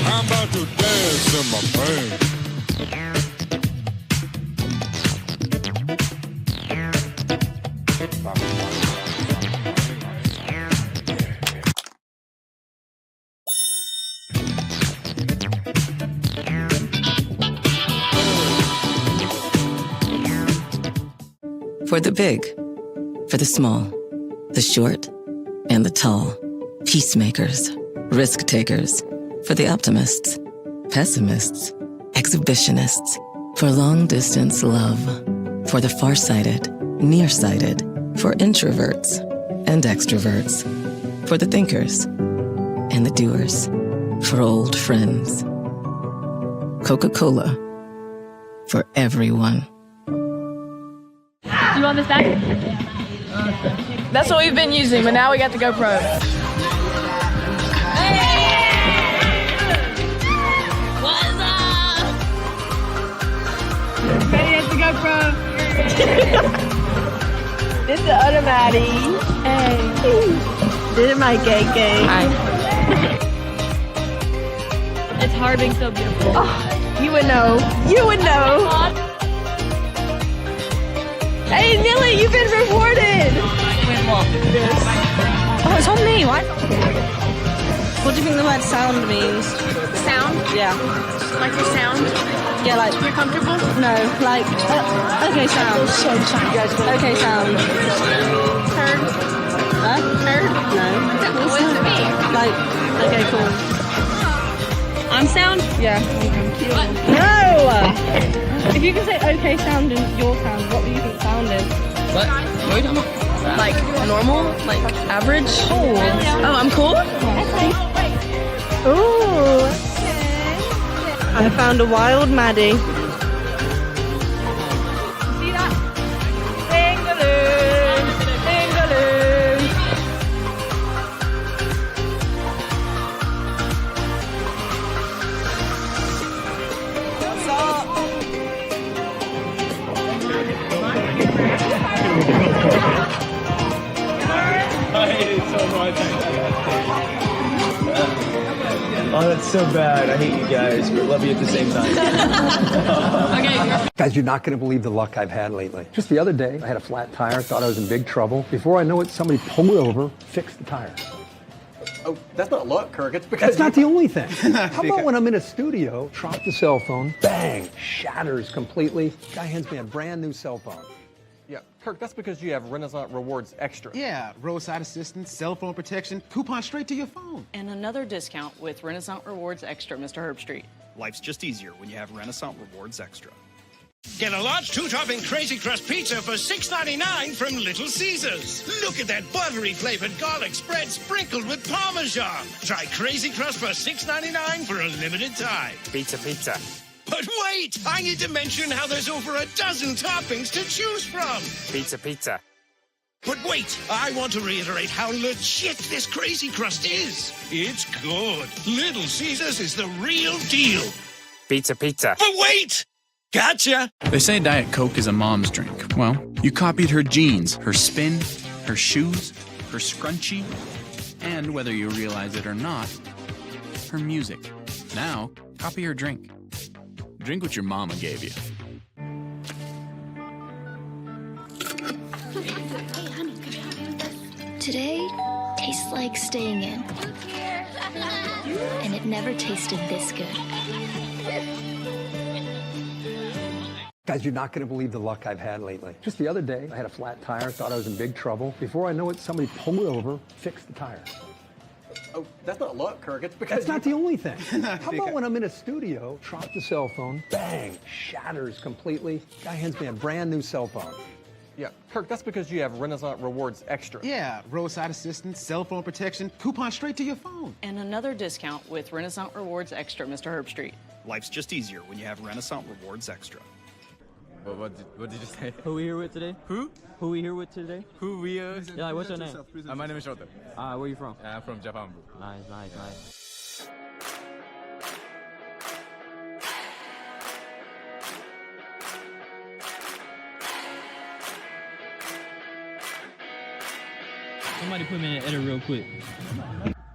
I'm about to dance in my pain. For the big, for the small, the short, and the tall. Peacemakers, risk takers. For the optimists, pessimists, exhibitionists. For long distance love. For the farsighted, nearsighted. For introverts and extroverts. For the thinkers and the doers. For old friends. Coca-Cola. For everyone. You want this back? That's what we've been using, but now we got the GoPro. What's up? Ready at the GoPro. This is the other Maddie. Hey. This is my gay. Hi. It's hard being so beautiful. Oh, you would know. You would know. Hey, Nilly, you've been reported. Wait, what? Oh, it's on me. What? What do you think the word sound means? Sound? Yeah. Like your sound? Yeah, like. You're comfortable? No, like. Okay, sound. Okay, sound. Heard? Huh? Heard? No. What does it mean? Like. Okay, cool. I'm sound? Yeah. What? No! If you can say okay sound and your sound, what do you think sound is? What? What are you talking about? Like normal? Like average? Oh, I'm cool? Ooh. I found a wild Maddie. See that? Ding-a-ling, ding-a-ling. What's up? I hate it so much. Oh, that's so bad. I hate you guys, but love you at the same time. Guys, you're not going to believe the luck I've had lately. Just the other day, I had a flat tire, thought I was in big trouble. Before I know it, somebody pulled over, fixed the tire. Oh, that's not luck, Kirk. It's because That's not the only thing. How about when I'm in a studio, drop the cell phone, bang, shatters completely. Guy hands me a brand new cell phone. Yeah, Kirk, that's because you have Renaissance Rewards Extra. Yeah, roadside assistance, cell phone protection, coupon straight to your phone. And another discount with Renaissance Rewards Extra, Mr. Herbstreit. Life's just easier when you have Renaissance Rewards Extra. Get a large two-topping Crazy Crust pizza for $6.99 from Little Caesars. Look at that buttery flavored garlic spread sprinkled with Parmesan. Try Crazy Crust for $6.99 for a limited time. Pizza, pizza. But wait, I need to mention how there's over a dozen toppings to choose from. Pizza, pizza. But wait, I want to reiterate how legit this Crazy Crust is. It's good. Little Caesars is the real deal. Pizza, pizza. But wait! Gotcha! They say Diet Coke is a mom's drink. Well, you copied her jeans, her spin, her shoes, her scrunchie, and whether you realize it or not, her music. Now, copy her drink. Drink what your mama gave you. Today tastes like staying in. And it never tasted this good. Guys, you're not going to believe the luck I've had lately. Just the other day, I had a flat tire, thought I was in big trouble. Before I know it, somebody pulled over, fixed the tire. Oh, that's not luck, Kirk. It's because That's not the only thing. How about when I'm in a studio, drop the cell phone, bang, shatters completely. Guy hands me a brand new cell phone. Yeah, Kirk, that's because you have Renaissance Rewards Extra. Yeah, roadside assistance, cell phone protection, coupon straight to your phone. And another discount with Renaissance Rewards Extra, Mr. Herbstreit. Life's just easier when you have Renaissance Rewards Extra. What did you say? Who we here with today? Who? Who we here with today? Who we Yeah, like, what's your name? My name is Shota. Where you from? I'm from Japan, bro. Nice, nice, nice. Somebody put me in an edit real quick.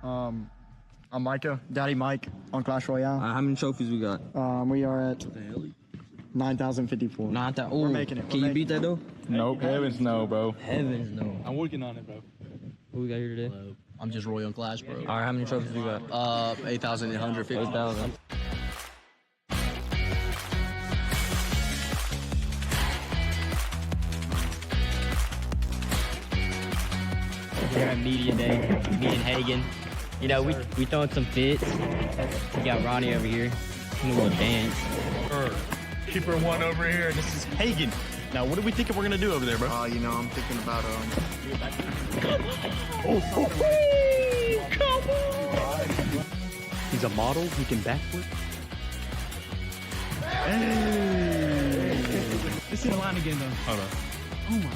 I'm Micah, Daddy Mike on Clash Royale. How many trophies we got? We are at 9,054. We're making it. Can you beat that though? Nope, heavens no, bro. Heavens no. I'm working on it, bro. Who we got here today? I'm just Roy on Clash, bro. All right, how many trophies we got? 8,850. 8,000. We're at media day. Me and Hagen. You know, we throwing some fits. We got Ronnie over here. Doing a little dance. Keeper one over here. This is Hagen. Now, what are we thinking we're gonna do over there, bro? You know, I'm thinking about He's a model. He can backflip. Let's see the line again, though. Hold on. Oh my God.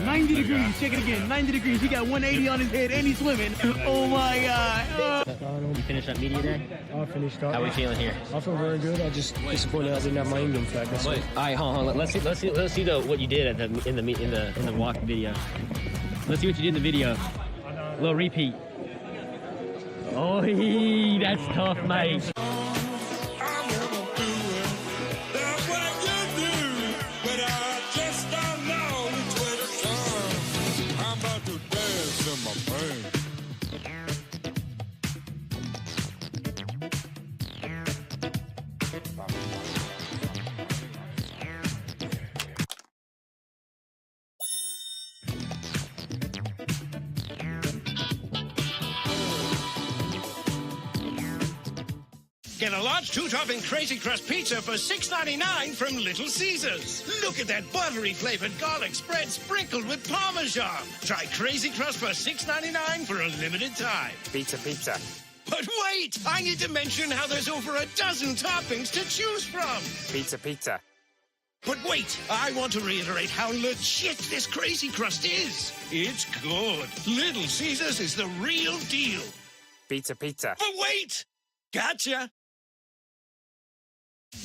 90 degrees. Check it again. 90 degrees. He got 180 on his head and he's swimming. Oh my God. You finished up media day? I finished up. How we feeling here? I feel very good. I just disappointed I didn't have my England flag. That's All right, hold on. Let's see what you did in the walk video. Let's see what you did in the video. A little repeat. Oh, that's tough, mate. That's what you do, but I just don't know which way to turn. I'm about to dance in my brain. Get a large two-topping Crazy Crust pizza for $6.99 from Little Caesars. Look at that buttery flavored garlic spread sprinkled with Parmesan. Try Crazy Crust for $6.99 for a limited time. Pizza, pizza. But wait, I need to mention how there's over a dozen toppings to choose from. Pizza, pizza. But wait, I want to reiterate how legit this Crazy Crust is. It's good. Little Caesars is the real deal. Pizza, pizza. But wait! Gotcha!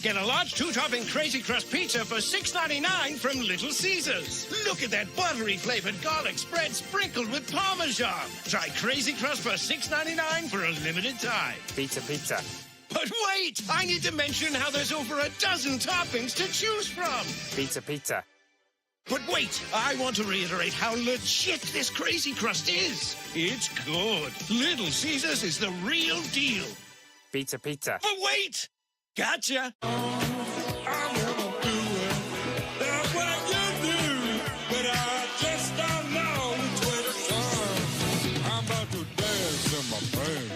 Get a large two-topping Crazy Crust pizza for $6.99 from Little Caesars. Look at that buttery flavored garlic spread sprinkled with Parmesan. Try Crazy Crust for $6.99 for a limited time. Pizza, pizza. But wait, I need to mention how there's over a dozen toppings to choose from. Pizza, pizza. But wait, I want to reiterate how legit this Crazy Crust is. It's good. Little Caesars is the real deal. Pizza, pizza. But wait! Gotcha! That's what you do, but I just don't know which way to turn. I'm about to dance in my brain.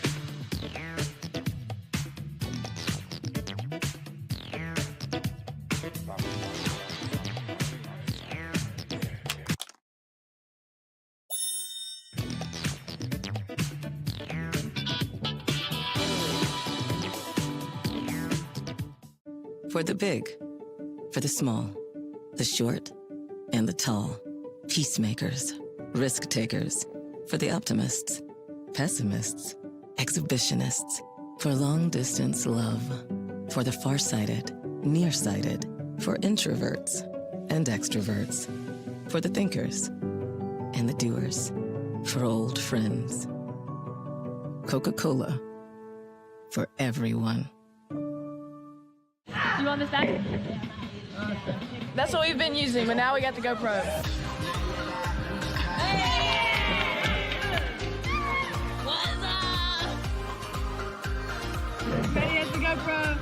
For the big, for the small, the short, and the tall. Peacemakers, risk takers. For the optimists, pessimists, exhibitionists. For long distance love. For the farsighted, nearsighted. For introverts and extroverts. For the thinkers and the doers. For old friends. Coca-Cola. For everyone. You want this back? That's what we've been using, but now we got the GoPro. What's up? Betty has the GoPro.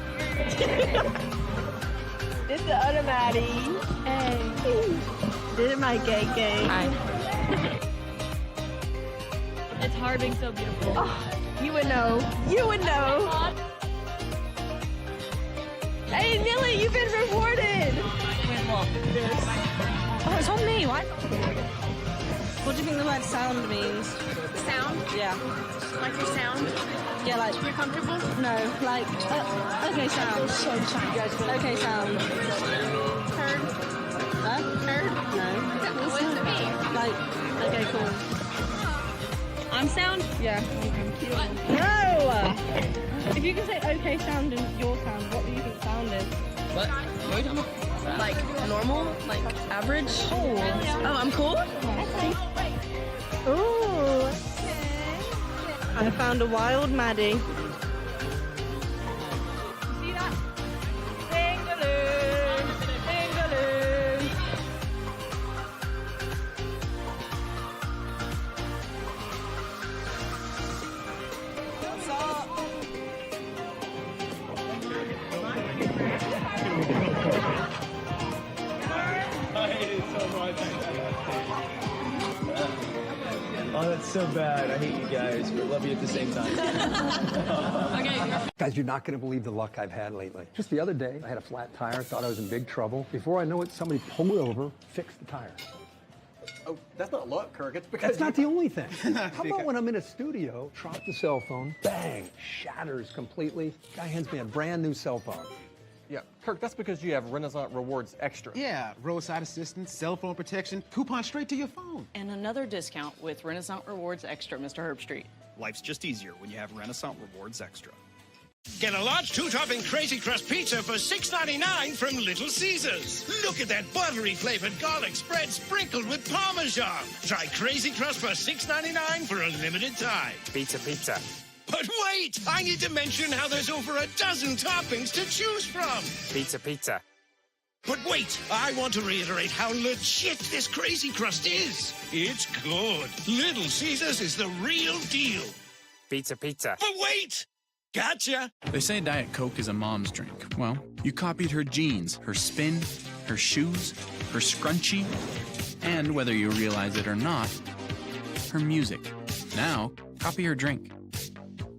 This is the other Maddie. Hey. This is my gay. Hi. It's hard being so beautiful. Oh, you would know. You would know. Hey, Millie, you've been rewarded! Wait, what? This. Oh, it's on me. What? What do you think the word sound means? Sound? Yeah. Like your sound? Yeah, like... You're comfortable? No, like... okay, sound. Okay, sound. Heard? Huh? Heard? No. What does it mean? Like, okay, cool. I'm sound? Yeah. What? No! If you can say okay sound and your sound, what do you think sound is? What? What are you talking about? Like normal? Like average? Oh, I'm cool? Ooh. I found a wild Maddie. See that? Dingaloo! Dingaloo! What's up? Oh, that's that's so bad. I hate you guys, but love you at the same time. Guys, you're not going to believe the luck I've had lately. Just the other day, I had a flat tire, thought I was in big trouble. Before I know it, somebody pulled over, fixed the tire. Oh, that's not luck, Kirk. It's because That's not the only thing. How about when I'm in a studio, drop the cell phone, bang, shatters completely. Guy hands me a brand new cell phone. Yeah, Kirk, that's because you have Renaissance Rewards Extra. Yeah, roadside assistance, cell phone protection, coupon straight to your phone. And another discount with Renaissance Rewards Extra, Mr. Herbstreit. Life's just easier when you have Renaissance Rewards Extra. Get a large two-topping Crazy Crust pizza for $6.99 from Little Caesars. Look at that buttery flavored garlic spread sprinkled with Parmesan. Try Crazy Crust for $6.99 for a limited time. Pizza, pizza. But wait, I need to mention how there's over a dozen toppings to choose from. Pizza, pizza. But wait, I want to reiterate how legit this Crazy Crust is. It's good. Little Caesars is the real deal. Pizza, pizza. But wait! Gotcha! They say Diet Coke is a mom's drink. Well, you copied her jeans, her spin, her shoes, her scrunchie, and whether you realize it or not, her music. Now, copy her drink.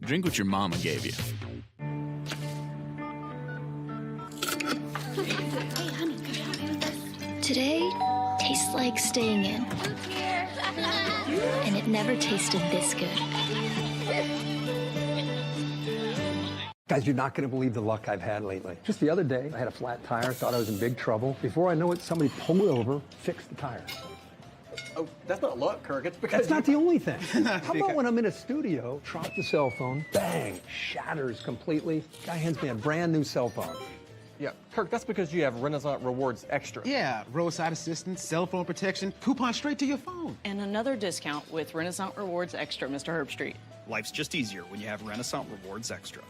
Drink what your mama gave you. Today tastes like staying in. And it never tasted this good. Guys, you're not going to believe the luck I've had lately. Just the other day, I had a flat tire, thought I was in big trouble. Before I know it, somebody pulled over, fixed the tire. Oh, that's not luck, Kirk. It's because That's not the only thing. How about when I'm in a studio, drop the cell phone, bang, shatters completely. Guy hands me a brand new cell phone. Yeah, Kirk, that's because you have Renaissance Rewards Extra. Yeah, roadside assistance, cell phone protection, coupon straight to your phone. And another discount with Renaissance Rewards Extra, Mr. Herbstreit. Life's just easier when you have Renaissance Rewards Extra.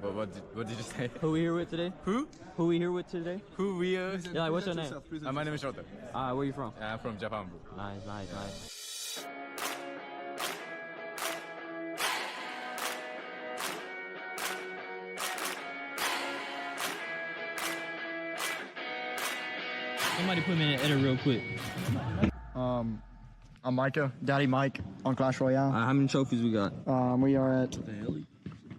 What did you say? Who we here with today? Who? Who we here with today? Who we Yeah, like, what's your name? my name is Shota. Where you from? I'm from Japan, bro. Nice, nice, nice. Somebody put me in an edit real quick. I'm Micah, Daddy Mike on Clash Royale. How many trophies we got? We are at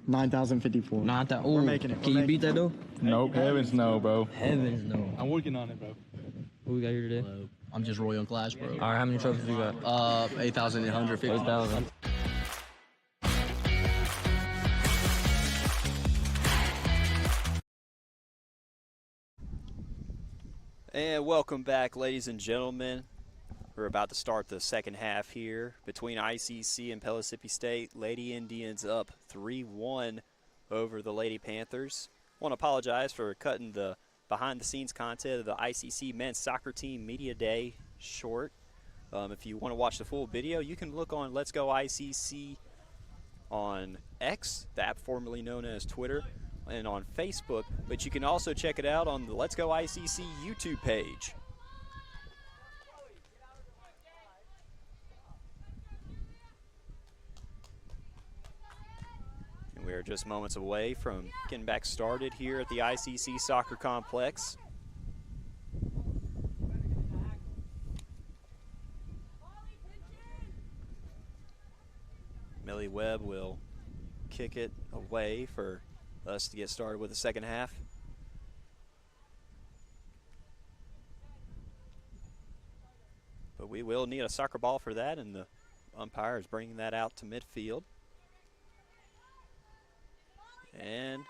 9,054. Not that. We're making it. Can you beat that though? Nope. Heavens no, bro. Heavens no. I'm working on it, bro. Who we got here today? I'm just Roy on Clash, bro. All right, how many trophies we got? 8,850. 8,000. And welcome back, ladies and gentlemen. We're about to start the second half here between ICC and Pellissippi State. Lady Indians up 3-1 over the Lady Panthers. Want to apologize for cutting the behind-the-scenes content of the ICC Men's Soccer Team Media Day short. If you want to watch the full video, you can look on Let's Go ICC on X, the app formerly known as Twitter, and on Facebook. But you can also check it out on the Let's Go ICC YouTube page. We are just moments away from getting back started here at the ICC Soccer Complex. Millie Webb will kick it away for us to get started with the second half. But we will need a soccer ball for that, and the umpire is bringing that out to midfield. And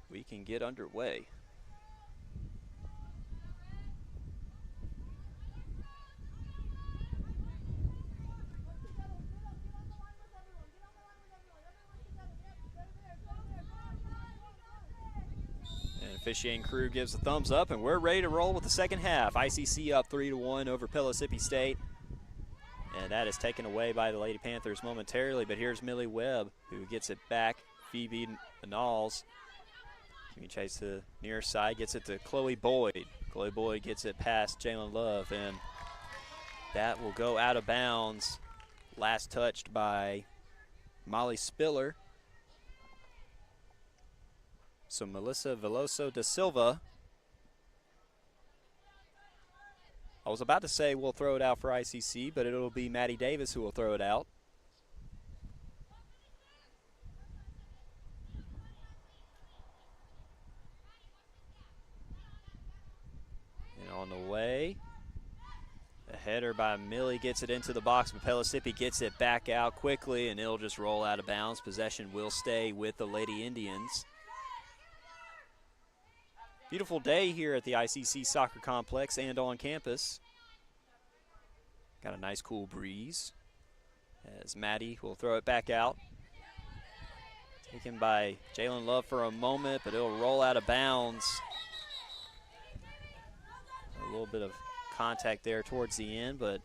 we can get underway. And officiating crew gives a thumbs up, and we're ready to roll with the second half. ICC up 3-1 over Pellissippi State. And that is taken away by the Lady Panthers momentarily. But here's Millie Webb, who gets it back. Phoebe Knowles. He chase to the near side, gets it to Chloe Boyd. Chloe Boyd gets it past Jalen Love, and that will go out of bounds. Last touched by Molly Spiller. So Melissa Veloso da Silva I was about to say we'll throw it out for ICC, but it'll be Maddie Davis who will throw it out. And on the way, a header by Millie gets it into the box, but Pellissippi gets it back out quickly, and it'll just roll out of bounds. Possession will stay with the Lady Indians. Beautiful day here at the ICC Soccer Complex and on campus. Got a nice cool breeze as Maddie will throw it back out. Taken by Jalen Love for a moment, but it'll roll out of bounds. A little bit of contact there towards the end, but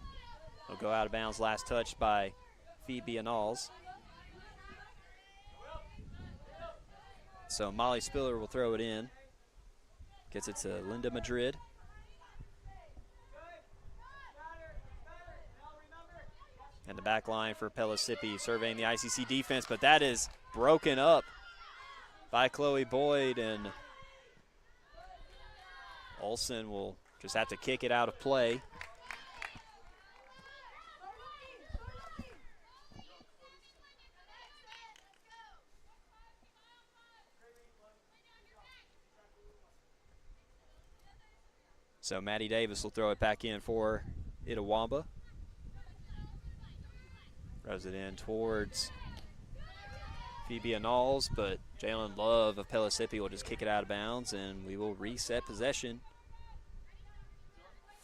it'll go out of bounds. Last touch by Phoebe Anals. So Molly Spiller will throw it in. Gets it to Linda Madrid. And the back line for Pellissippi surveying the ICC defense, but that is broken up by Chloe Boyd, and Olsen will just have to kick it out of play. So Maddie Davis will throw it back in for Itawamba. Throws it in towards Phoebe Anals, but Jalen Love of Pellissippi will just kick it out of bounds, and we will reset possession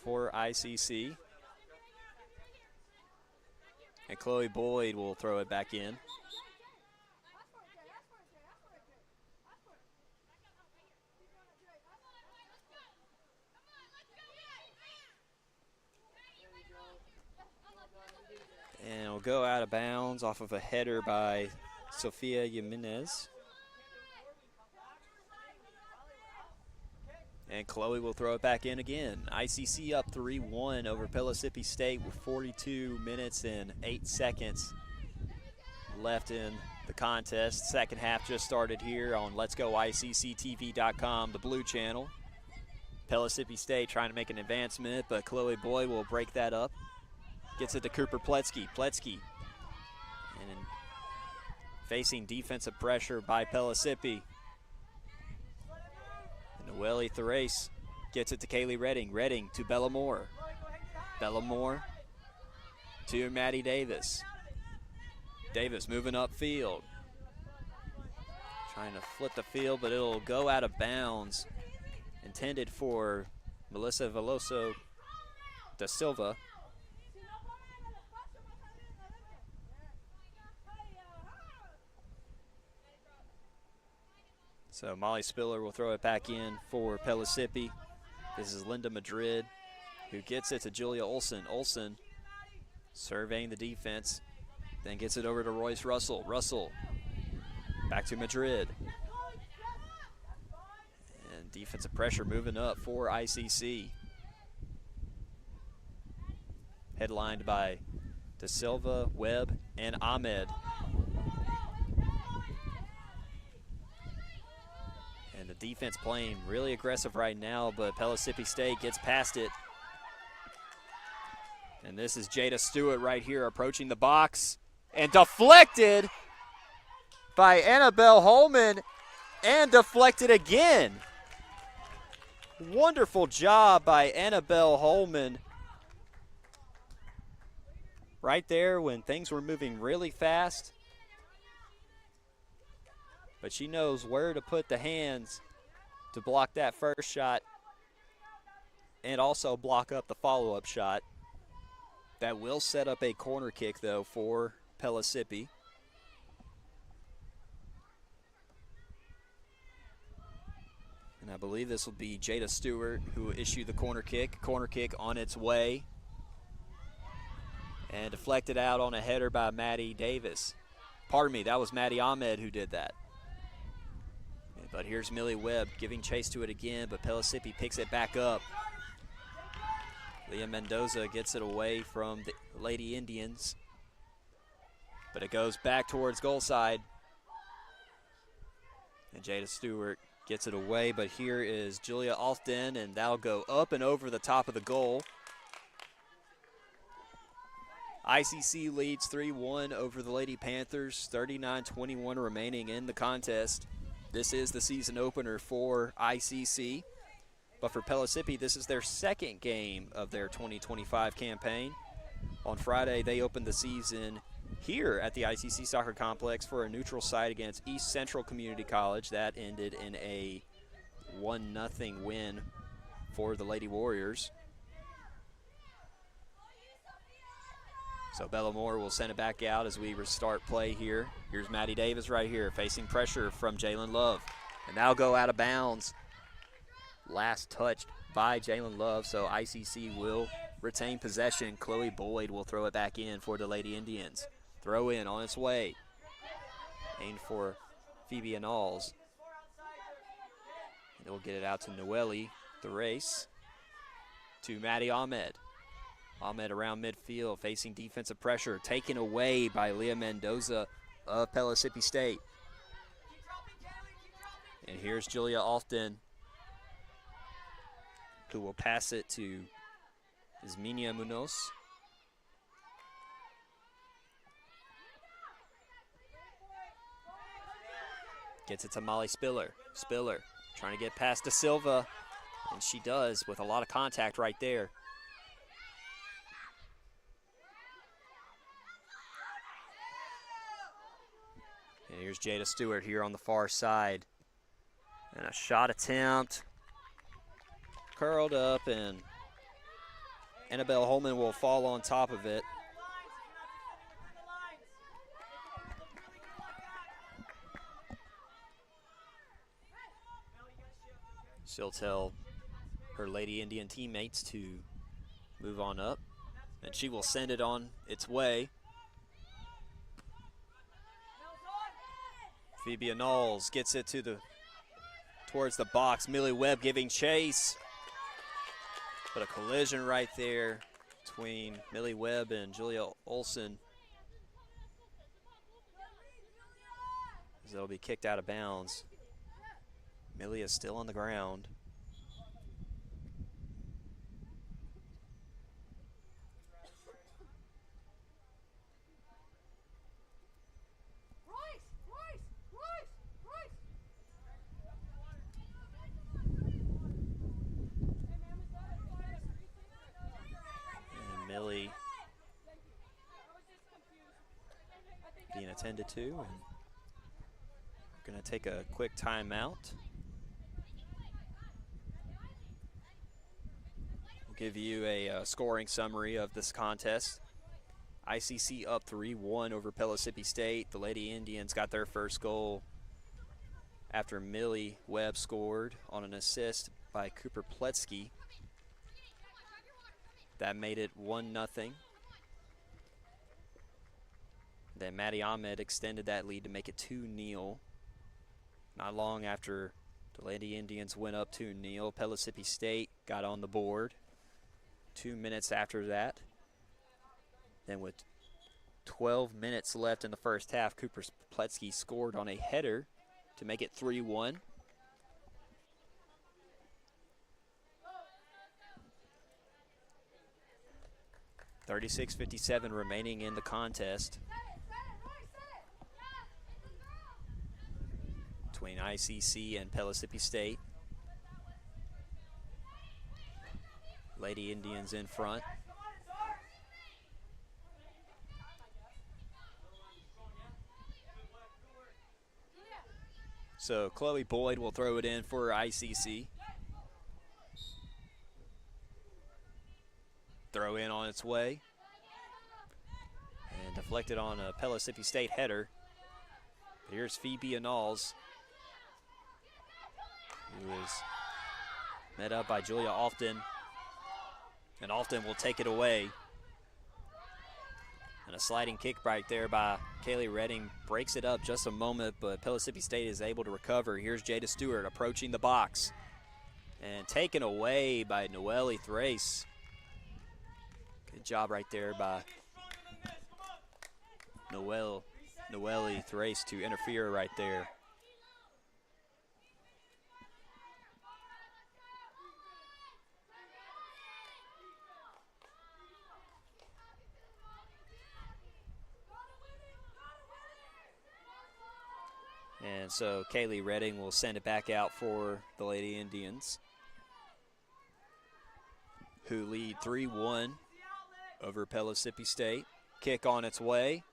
for ICC. And Chloe Boyd will throw it back in. And it'll go out of bounds off of a header by Sofia Jimenez. And Chloe will throw it back in again. ICC up 3-1 over Pellissippi State with 42 minutes and 8 seconds left in the contest. Second half just started here on Let'sGoICCTV.com, the blue channel. Pellissippi State trying to make an advancement, but Chloe Boyd will break that up. Gets it to Cooper Pletsky. Pletsky and facing defensive pressure by Pellissippi. And Noelle Therese gets it to Kaylee Redding. Redding to Bellamore. Bellamore to Maddie Davis. Davis moving upfield. Trying to flip the field, but it'll go out of bounds. Intended for Melissa Veloso da Silva. So Molly Spiller will throw it back in for Pellissippi. This is Linda Madrid who gets it to Julia Olsen. Olsen surveying the defense, then gets it over to Royce Russell. Russell back to Madrid. And defensive pressure moving up for ICC. Headlined by Da Silva, Webb, and Ahmed. And the defense playing really aggressive right now, but Pellissippi State gets past it. And this is Jada Stewart right here approaching the box. And deflected by Annabelle Holman. And deflected again. Wonderful job by Annabelle Holman. Right there when things were moving really fast. But she knows where to put the hands to block that first shot and also block up the follow-up shot. That will set up a corner kick, though, for Pellissippi. And I believe this will be Jada Stewart who will issue the corner kick. Corner kick on its way. And deflected out on a header by Maddie Davis. Pardon me, that was Maddie Ahmed who did that. But here's Millie Webb giving chase to it again, but Pellissippi picks it back up. Leah Mendoza gets it away from the Lady Indians. But it goes back towards goal side. And Jada Stewart gets it away, but here is Julia Alfden, and that'll go up and over the top of the goal. ICC leads 3-1 over the Lady Panthers, 39-21 remaining in the contest. This is the season opener for ICC. But for Pellissippi, this is their second game of their 2025 campaign. On Friday, they opened the season here at the ICC Soccer Complex for a neutral site against East Central Community College. That ended in a 1-0 win for the Lady Warriors. So Bellamore will send it back out as we restart play here. Here's Maddie Davis right here facing pressure from Jalen Love. And that'll go out of bounds. Last touched by Jalen Love, so ICC will retain possession. Chloe Boyd will throw it back in for the Lady Indians. Throw in on its way. Aimed for Phoebe Anals. And they'll get it out to Noelle Thrace. To Maddie Ahmed. Ahmed around midfield, facing defensive pressure, taken away by Leah Mendoza of Pellissippi State. And here's Julia Alfton, who will pass it to Isminia Munoz. Gets it to Molly Spiller. Spiller trying to get past De Silva, and she does with a lot of contact right there. And here's Jada Stewart here on the far side. And a shot attempt. Curled up, and Annabelle Holman will fall on top of it. She'll tell her Lady Indian teammates to move on up, and she will send it on its way. Phoebe Anals gets it towards the box. Millie Webb giving chase. But a collision right there between Millie Webb and Julia Olson. As it'll be kicked out of bounds. Millie is still on the ground. Millie being attended to, and we're going to take a quick timeout. We'll give you a scoring summary of this contest. ICC up 3-1 over Pellissippi State. The Lady Indians got their first goal after Millie Webb scored on an assist by Cooper Pletsky. That made it 1-0. Then Maddie Ahmed extended that lead to make it 2-0. Not long after the Lady Indians went up 2-0, Pellissippi State got on the board. 2 minutes after that. Then with 12 minutes left in the first half, Cooper Pletsky scored on a header to make it 3-1. .56:57 remaining in the contest between ICC and Pellissippi State. Lady Indians in front. So Chloe Boyd will throw it in for ICC. Throw in on its way. And deflected on a Pellissippi State header. Here's Phoebe Anals, who is met up by Julia Alfton. And Alfton will take it away. And a sliding kick right there by Kaylee Redding breaks it up just a moment, but Pellissippi State is able to recover. Here's Jada Stewart approaching the box. And taken away by Noelle Thrace. Good job right there by Noelle Thrace to interfere right there. And so Kaylee Redding will send it back out for the Lady Indians, who lead 3-1 over Pellissippi State. Kick on its way.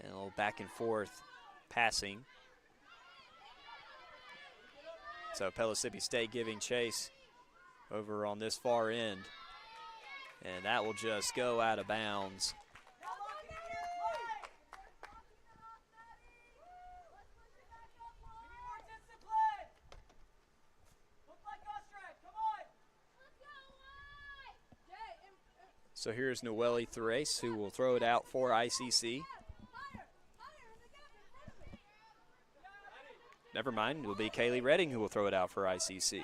And a little back and forth passing. So Pellissippi State giving chase over on this far end. And that will just go out of bounds. So here's Noelle Thrace, who will throw it out for ICC. Never mind, it will be Kaylee Redding who will throw it out for ICC.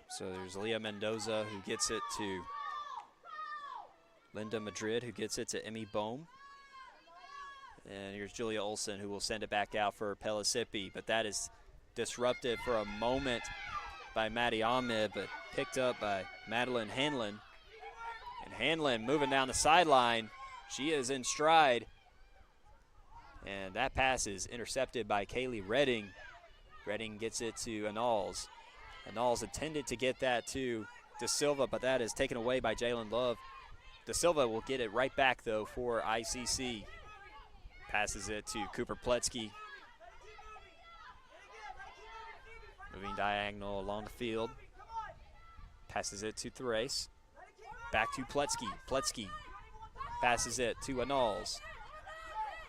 So there's Leah Mendoza who gets it to Linda Madrid, who gets it to Emmy Bohm. And here's Julia Olson, who will send it back out for Pellissippi. But that is disrupted for a moment by Maddie Ahmed, but picked up by Madeline Hanlon. And Hanlon moving down the sideline. She is in stride. And that pass is intercepted by Kaylee Redding. Redding gets it to Anals. Anals intended to get that to De Silva, but that is taken away by Jalen Love. De Silva will get it right back, though, for ICC. Passes it to Cooper Pletsky. Moving diagonal along the field. Passes it to Thrace. Back to Pletsky. Pletsky passes it to Anals.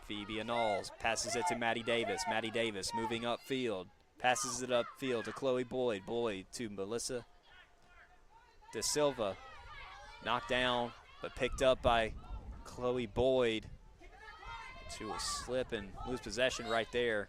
Phoebe Anals passes it to Maddie Davis. Maddie Davis moving upfield. Passes it upfield to Chloe Boyd. Boyd to Melissa De Silva. Knocked down, but picked up by Chloe Boyd. She will slip and lose possession right there.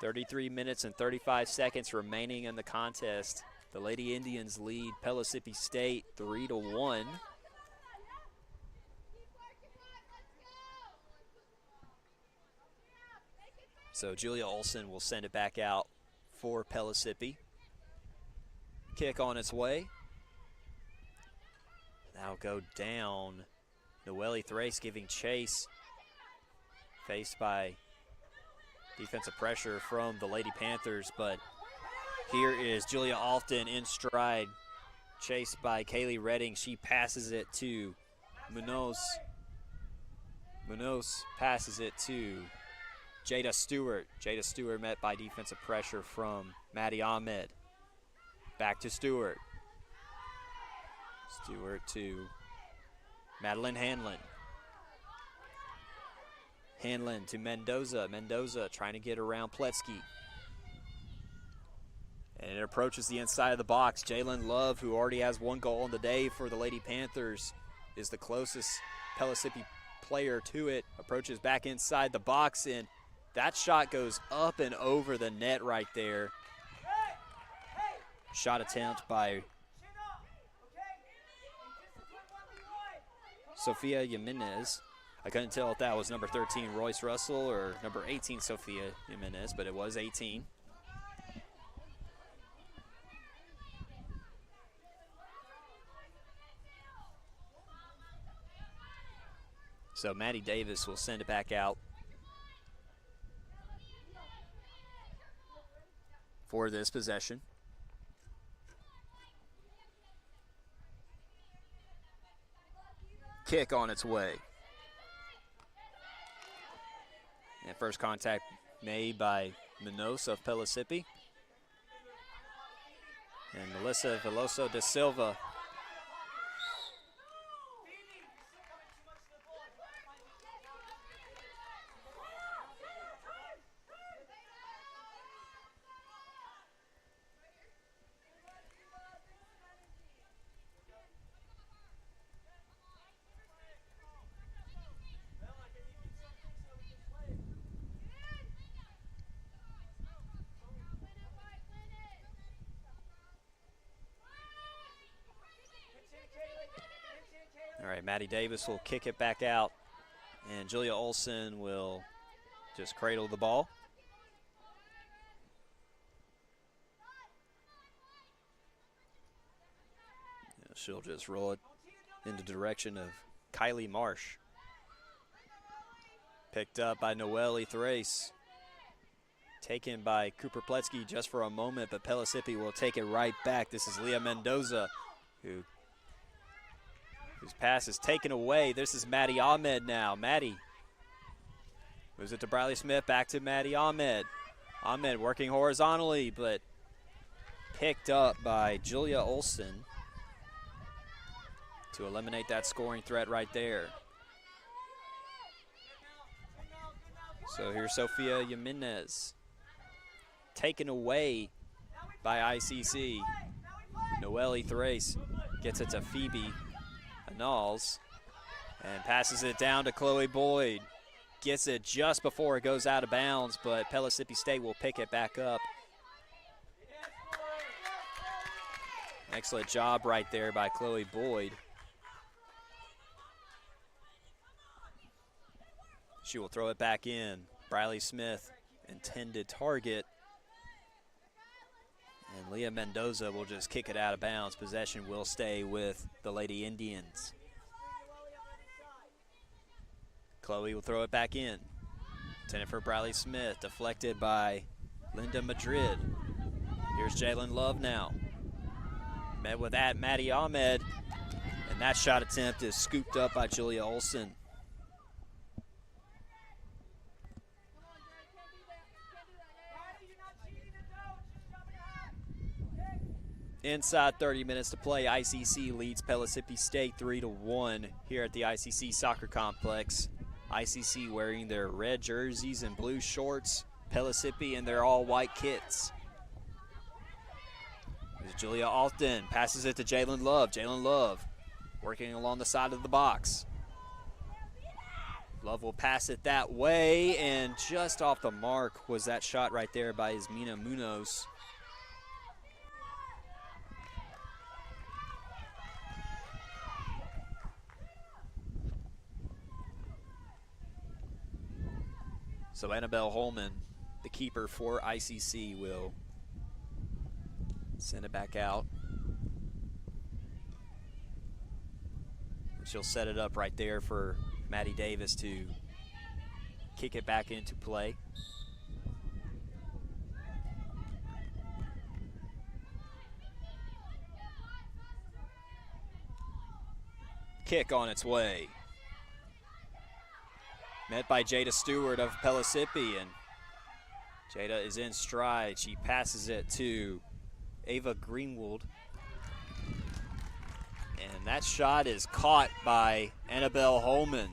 .33 minutes and 35 seconds remaining in the contest. The Lady Indians lead Pellissippi State 3-1. So Julia Olson will send it back out for Pellissippi. Kick on its way. That'll go down. Noelle Thrace giving chase. Faced by defensive pressure from the Lady Panthers, but here is Julia Alton in stride. Chased by Kaylee Redding. She passes it to Munoz. Munoz passes it to Jada Stewart. Jada Stewart met by defensive pressure from Maddie Ahmed. Back to Stewart. Stewart to Madeline Hanlon. Hanlon to Mendoza. Mendoza trying to get around Pletsky. And it approaches the inside of the box. Jalen Love, who already has one goal on the day for the Lady Panthers, is the closest Pellissippi player to it. Approaches back inside the box, and that shot goes up and over the net right there. Shot attempt by Sophia Jimenez. I couldn't tell if that was number 13 Royce Russell or number 18 Sophia Jimenez, but it was 18. So Maddie Davis will send it back out for this possession. Kick on its way. And first contact made by Munoz of Pellissippi. And Melissa Veloso de Silva . right, Maddie Davis will kick it back out, and Julia Olson will just cradle the ball. She'll just roll it in the direction of Kylie Marsh. Picked up by Noelle Thrace. Taken by Cooper Pletsky just for a moment, but Pellissippi will take it right back. This is Leah Mendoza, whose pass is taken away. This is Maddie Ahmed now. Maddie moves it to Briley Smith, back to Maddie Ahmed. Ahmed working horizontally, but picked up by Julia Olson to eliminate that scoring threat right there. So here's Sofia Jimenez. Taken away by ICC. Noelle Thrace gets it to Phoebe Anals and passes it down to Chloe Boyd. Gets it just before it goes out of bounds, but Pellissippi State will pick it back up. Excellent job right there by Chloe Boyd. She will throw it back in. Briley Smith, intended target. And Leah Mendoza will just kick it out of bounds. Possession will stay with the Lady Indians. Chloe will throw it back in. Intended for Briley Smith, deflected by Linda Madrid. Here's Jalen Love now. Met with that Maddie Ahmed, and that shot attempt is scooped up by Julia Olson. Inside 30 minutes to play, ICC leads Pellissippi State 3-1 here at the ICC Soccer Complex. ICC wearing their red jerseys and blue shorts, Pellissippi in their all-white kits. There's Julia Alton, passes it to Jalen Love. Jalen Love working along the side of the box. Love will pass it that way, and just off the mark was that shot right there by Ismina Munoz. So Annabelle Holman, the keeper for ICC, will send it back out. And she'll set it up right there for Maddie Davis to kick it back into play. Kick on its way. Met by Jada Stewart of Pellissippi, and Jada is in stride. She passes it to Ava Greenwood. And that shot is caught by Annabelle Holman.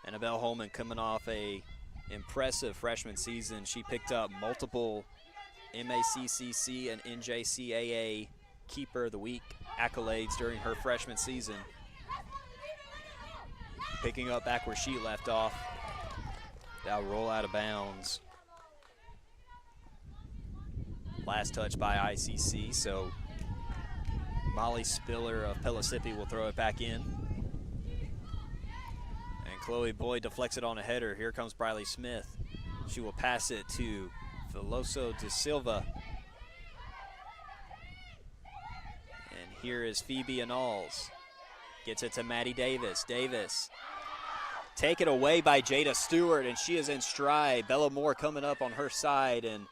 Annabelle Holman coming off a impressive freshman season. She picked up multiple MACCC and NJCAA Keeper of the Week accolades during her freshman season. Picking up back where she left off. That'll roll out of bounds. Last touch by ICC, so Molly Spiller of Pellissippi will throw it back in. And Chloe Boyd deflects it on a header. Here comes Briley Smith. She will pass it to Veloso de Silva. And here is Phoebe Anals. Gets it to Maddie Davis. Davis taken away by Jada Stewart, and she is in stride. Bella Moore coming up on her side, and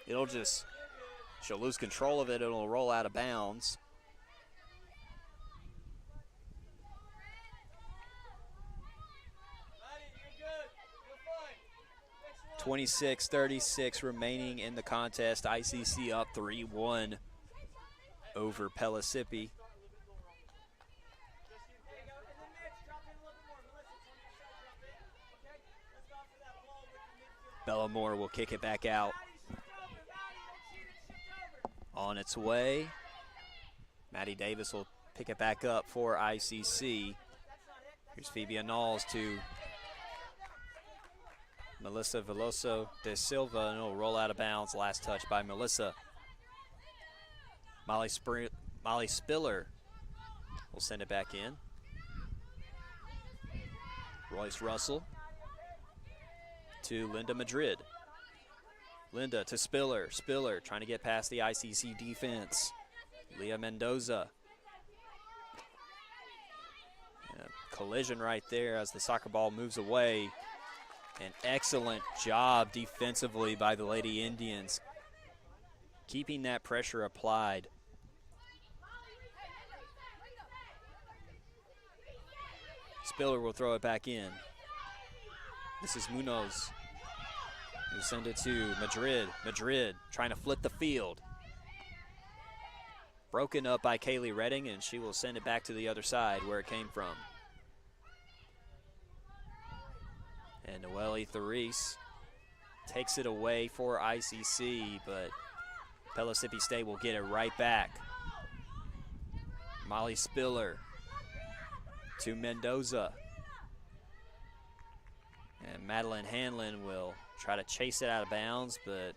she'll lose control of it. It'll roll out of bounds. .26:36 remaining in the contest. ICC up 3-1 over Pellissippi. Bellamore will kick it back out. On its way. Maddie Davis will pick it back up for ICC. Here's Phoebe Anals to Melissa Veloso de Silva, and it'll roll out of bounds. Last touch by Melissa. Molly Spiller will send it back in. Royce Russell to Linda Madrid. Linda to Spiller. Spiller trying to get past the ICC defense. Leah Mendoza. Collision right there as the soccer ball moves away. An excellent job defensively by the Lady Indians, keeping that pressure applied. Spiller will throw it back in. This is Munoz. He'll send it to Madrid. Madrid trying to flip the field. Broken up by Kaylee Redding, and she will send it back to the other side where it came from. And Noelle Therese takes it away for ICC, but Pellissippi State will get it right back. Molly Spiller to Mendoza. And Madeline Hanlon will try to chase it out of bounds, but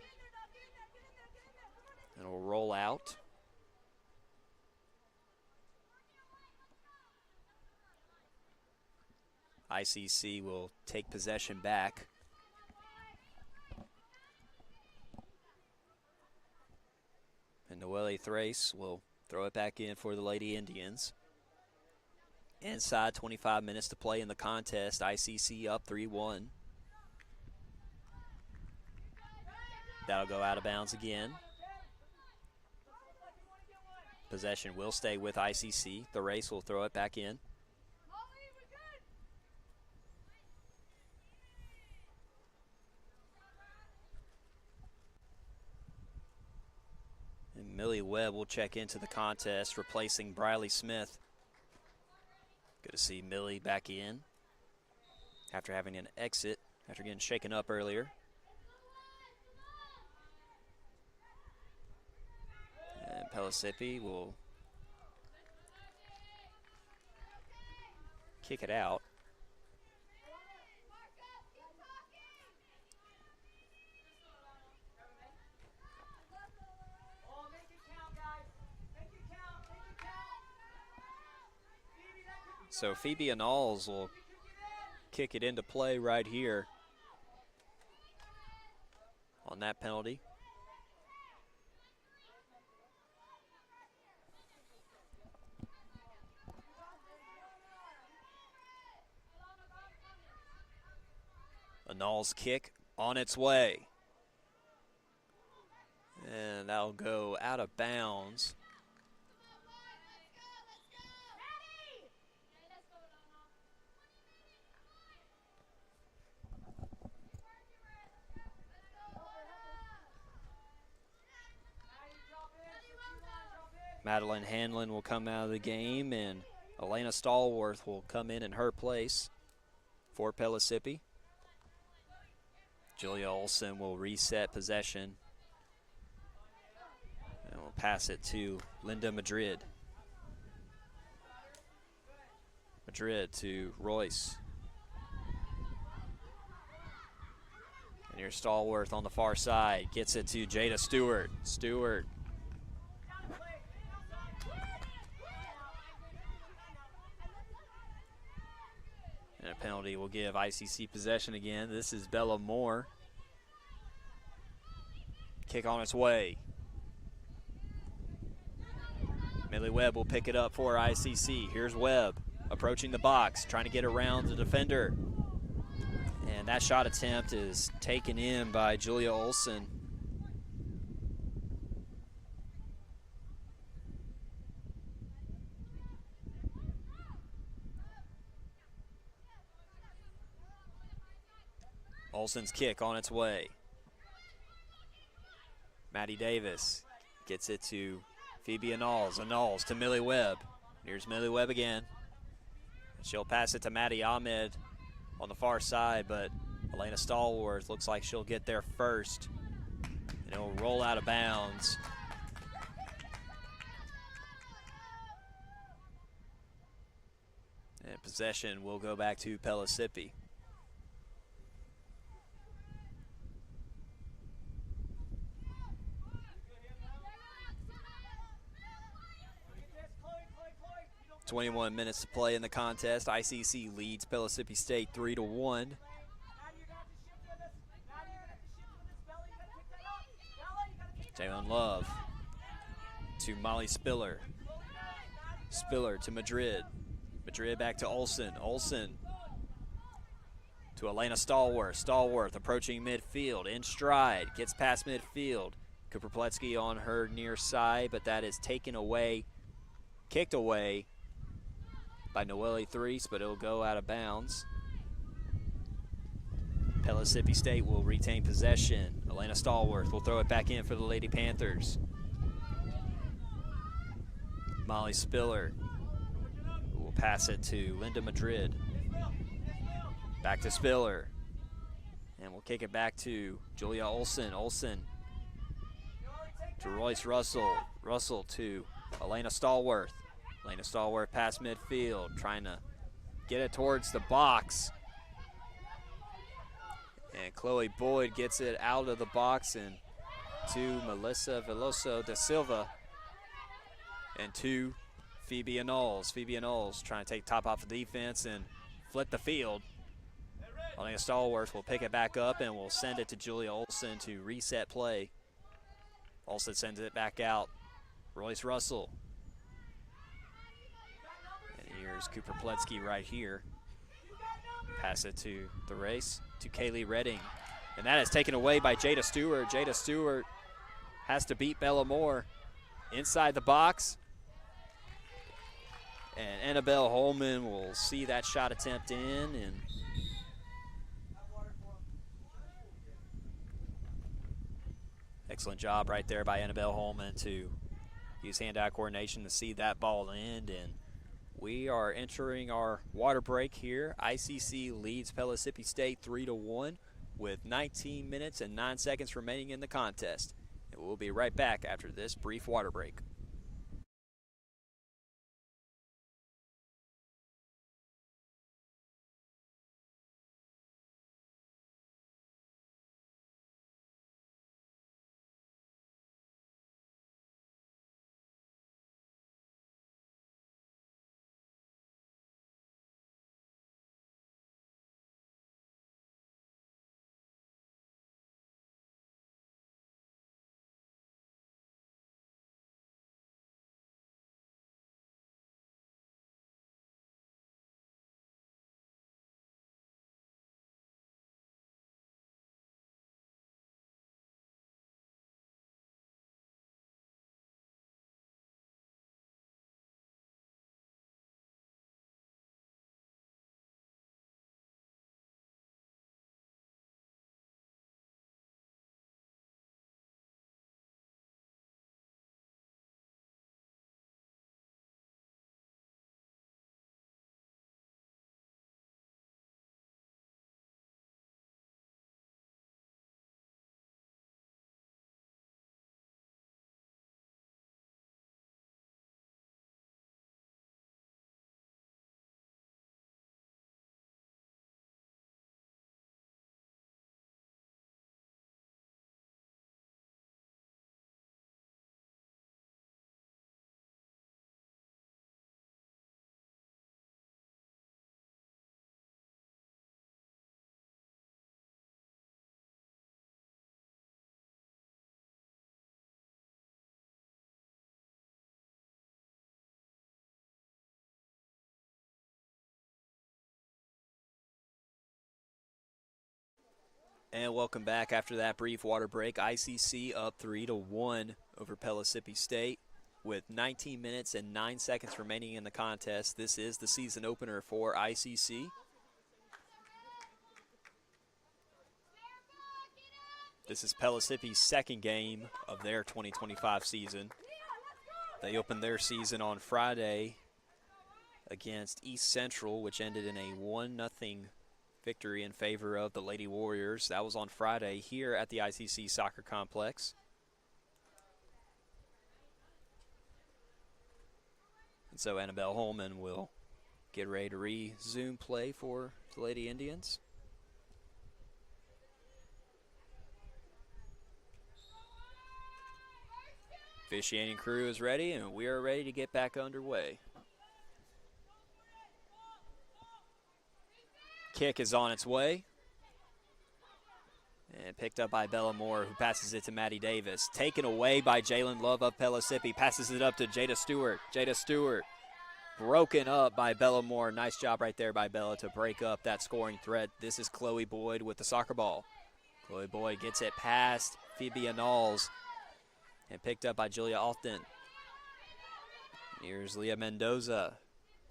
it will roll out. ICC will take possession back. And Noelle Thrace will throw it back in for the Lady Indians. Inside 25 minutes to play in the contest. ICC up 3-1. That'll go out of bounds again. Possession will stay with ICC. Thrace will throw it back in. Millie Webb will check into the contest, replacing Briley Smith. Good to see Millie back in after having an exit, after getting shaken up earlier. And Pellissippi will kick it out. So Phoebe Annals will kick it into play right here on that penalty. Annals kick on its way. And that'll go out of bounds. Madeline Hanlon will come out of the game, and Elena Stallworth will come in her place for Pellissippi. Julia Olson will reset possession and will pass it to Linda Madrid. Madrid to Royce. And here's Stallworth on the far side. Gets it to Jada Stewart. Stewart. And a penalty will give ICC possession again. This is Bella Moore. Kick on its way. Millie Webb will pick it up for ICC. Here's Webb approaching the box, trying to get around the defender. And that shot attempt is taken in by Julia Olson. Olsen's kick on its way. Maddie Davis gets it to Phoebe Annals. Annals to Millie Webb. Here's Millie Webb again. She'll pass it to Maddie Ahmed on the far side, but Elena Stallworth looks like she'll get there first. And it'll roll out of bounds. And possession will go back to Pellissippi. 21 minutes to play in the contest. ICC leads Pellissippi State 3-1. Jalen Love to Molly Spiller. Spiller to Madrid. Madrid back to Olsen. Olsen to Elena Stallworth. Stallworth approaching midfield in stride. Gets past midfield. Cooper Pletsky on her near side, but that is taken away, kicked away by Noelle Threes, but it'll go out of bounds. Pellissippi State will retain possession. Elena Stallworth will throw it back in for the Lady Panthers. Molly Spiller will pass it to Linda Madrid. Back to Spiller. And we'll kick it back to Julia Olsen. Olsen to Royce Russell. Russell to Elena Stallworth. Elena Stallworth past midfield, trying to get it towards the box. And Chloe Boyd gets it out of the box and to Melissa Veloso da Silva. And to Phoebe Anoles. Phoebe Anoles trying to take top off the defense and flip the field. Elena Stallworth will pick it back up and will send it to Julia Olsen to reset play. Olsen sends it back out. Royce Russell. And here's Cooper Pletsky right here. Pass it to the race to Kaylee Redding. And that is taken away by Jada Stewart. Jada Stewart has to beat Bella Moore inside the box. And Annabelle Holman will see that shot attempt in, and excellent job right there by Annabelle Holman to use hand-eye coordination to see that ball end. And we are entering our water break here. ICC leads Pellissippi State 3-1 with 19 minutes and 9 seconds remaining in the contest. And we'll be right back after this brief water break. And welcome back after that brief water break. ICC up 3-1 over Pellissippi State with 19 minutes and 9 seconds remaining in the contest. This is the season opener for ICC. This is Pellissippi's second game of their 2025 season. They opened their season on Friday against East Central, which ended in a 1-0 victory in favor of the Lady Warriors. That was on Friday here at the ICC Soccer Complex. And so Annabelle Holman will get ready to resume play for the Lady Indians. Officiating crew is ready, and we are ready to get back underway. Kick is on its way. And picked up by Bella Moore, who passes it to Maddie Davis. Taken away by Jalen Love of Pellissippi. Passes it up to Jada Stewart. Jada Stewart broken up by Bella Moore. Nice job right there by Bella to break up that scoring threat. This is Chloe Boyd with the soccer ball. Chloe Boyd gets it past Phoebe Knowles and picked up by Julia Alton. Here's Leah Mendoza.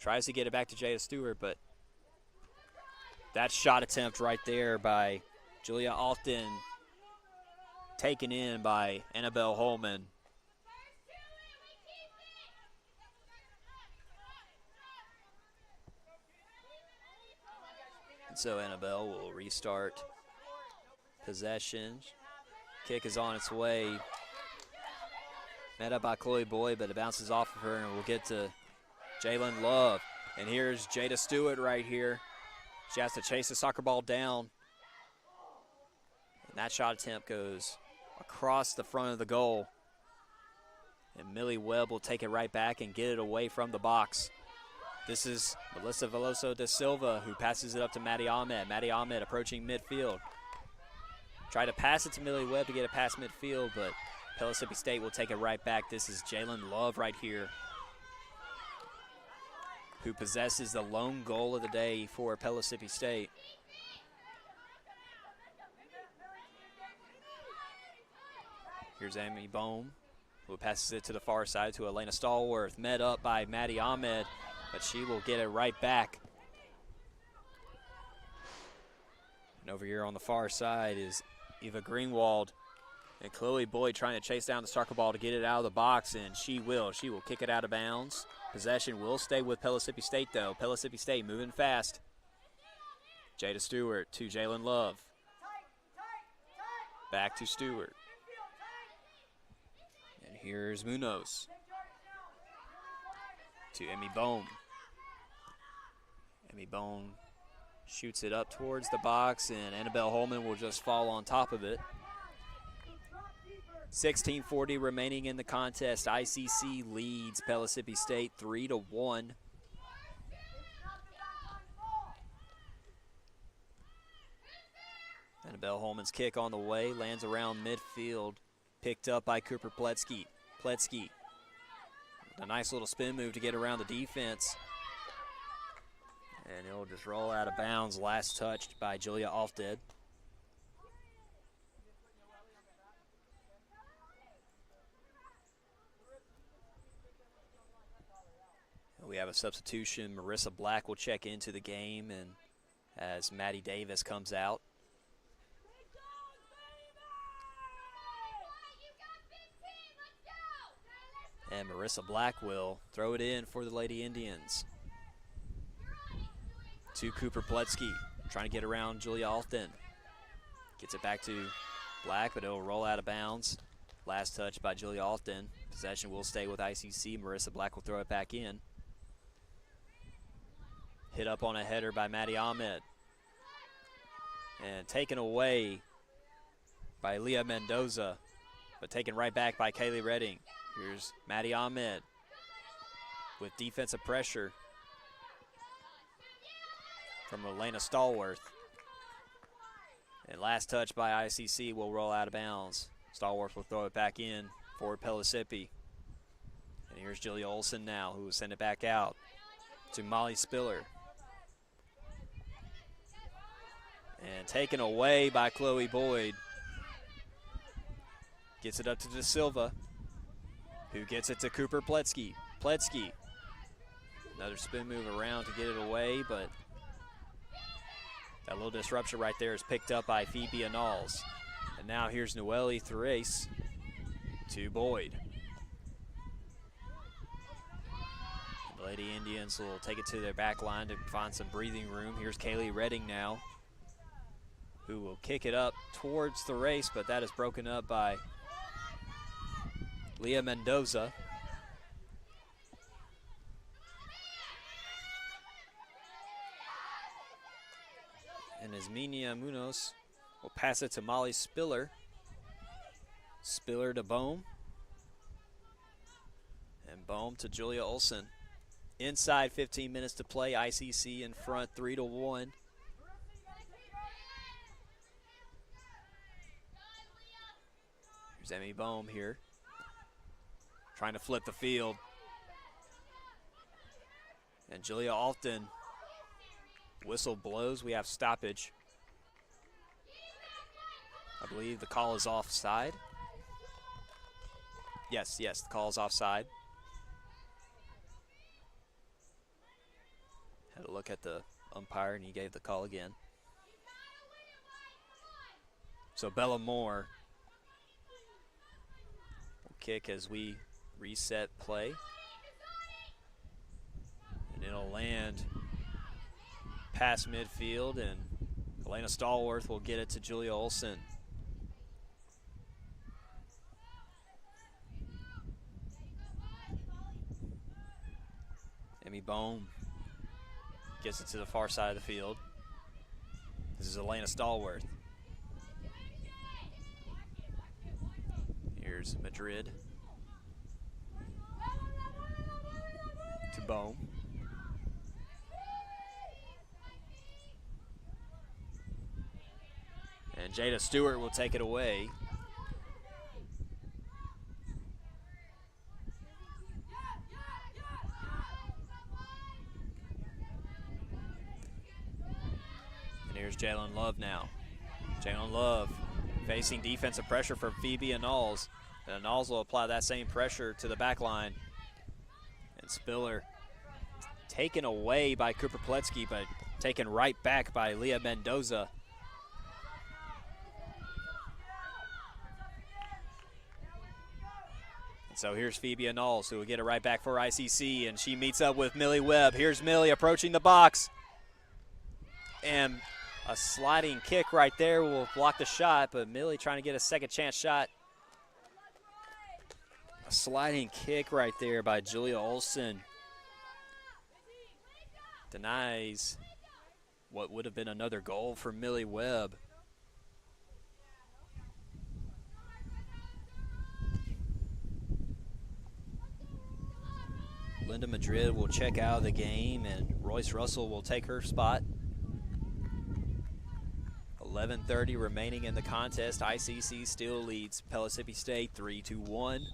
Tries to get it back to Jada Stewart, but that shot attempt right there by Julia Alton taken in by Annabelle Holman. And so Annabelle will restart possession. Kick is on its way. Met up by Chloe Boyd, but it bounces off of her, and we'll get to Jalen Love. And here's Jada Stewart right here. She has to chase the soccer ball down. And that shot attempt goes across the front of the goal. And Millie Webb will take it right back and get it away from the box. This is Melissa Veloso da Silva, who passes it up to Maddie Ahmed. Maddie Ahmed approaching midfield. Try to pass it to Millie Webb to get it past midfield, but Pellissippi State will take it right back. This is Jalen Love right here, who possesses the lone goal of the day for Pellissippi State. Here's Amy Bohm, who passes it to the far side to Elena Stallworth. Met up by Maddie Ahmed, but she will get it right back. And over here on the far side is Eva Greenwald. And Chloe Boyd trying to chase down the soccer ball to get it out of the box, and she will. She will kick it out of bounds. Possession will stay with Pellissippi State, though. Pellissippi State moving fast. Jada Stewart to Jalen Love. Back to Stewart. And here's Munoz to Emmy Bohm. Emmy Bohm shoots it up towards the box, and Annabelle Holman will just fall on top of it. 16:40 remaining in the contest. ICC leads Pellissippi State 3-1. Annabelle Holman's kick on the way, lands around midfield, picked up by Cooper Pletsky. Pletsky, a nice little spin move to get around the defense. And it'll just roll out of bounds, last touched by Julia Alfted. We have a substitution. Marissa Black will check into the game, and as Maddie Davis comes out. And Marissa Black will throw it in for the Lady Indians. To Cooper Pletsky, trying to get around Julia Alfton. Gets it back to Black, but it'll roll out of bounds. Last touch by Julia Alfton. Possession will stay with ICC. Marissa Black will throw it back in. Hit up on a header by Maddie Ahmed. And taken away by Leah Mendoza, but taken right back by Kaylee Redding. Here's Maddie Ahmed with defensive pressure from Elena Stallworth. And last touch by ICC will roll out of bounds. Stallworth will throw it back in for Pellissippi. And here's Julia Olson now, who will send it back out to Molly Spiller. And taken away by Chloe Boyd. Gets it up to Da Silva, who gets it to Cooper Pletsky. Pletsky, another spin move around to get it away, but that little disruption right there is picked up by Phoebe Knowles. And now here's Noelle Therese to Boyd. The Lady Indians will take it to their back line to find some breathing room. Here's Kaylee Redding now, who will kick it up towards the race, but that is broken up by Leah Mendoza. And Esminia Munoz will pass it to Molly Spiller. Spiller to Bohm. And Bohm to Julia Olson. Inside 15 minutes to play. ICC in front 3-1. Here's Emmy Bohm here, trying to flip the field. And Julia Alton, whistle blows. We have stoppage. I believe the call is offside. Yes, the call is offside. Had a look at the umpire and he gave the call again. So Bella Moore will kick as we reset play. And it'll land past midfield, and Elena Stallworth will get it to Julia Olson. Emmy Bohm gets it to the far side of the field. This is Elena Stallworth. Here's Madrid to Bohm. And Jada Stewart will take it away. And here's Jalen Love now. Jalen Love facing defensive pressure from Phoebe Annals. And Annals will apply that same pressure to the back line. And Spiller taken away by Cooper Pletsky, but taken right back by Leah Mendoza. And so here's Phoebe Annals, who will get it right back for ICC, and she meets up with Millie Webb. Here's Millie approaching the box. And a sliding kick right there will block the shot, but Millie trying to get a second chance shot. A sliding kick right there by Julia Olson denies what would have been another goal for Millie Webb. Linda Madrid will check out of the game, and Royce Russell will take her spot. 11:30 remaining in the contest. ICC still leads Pellissippi State 3-1.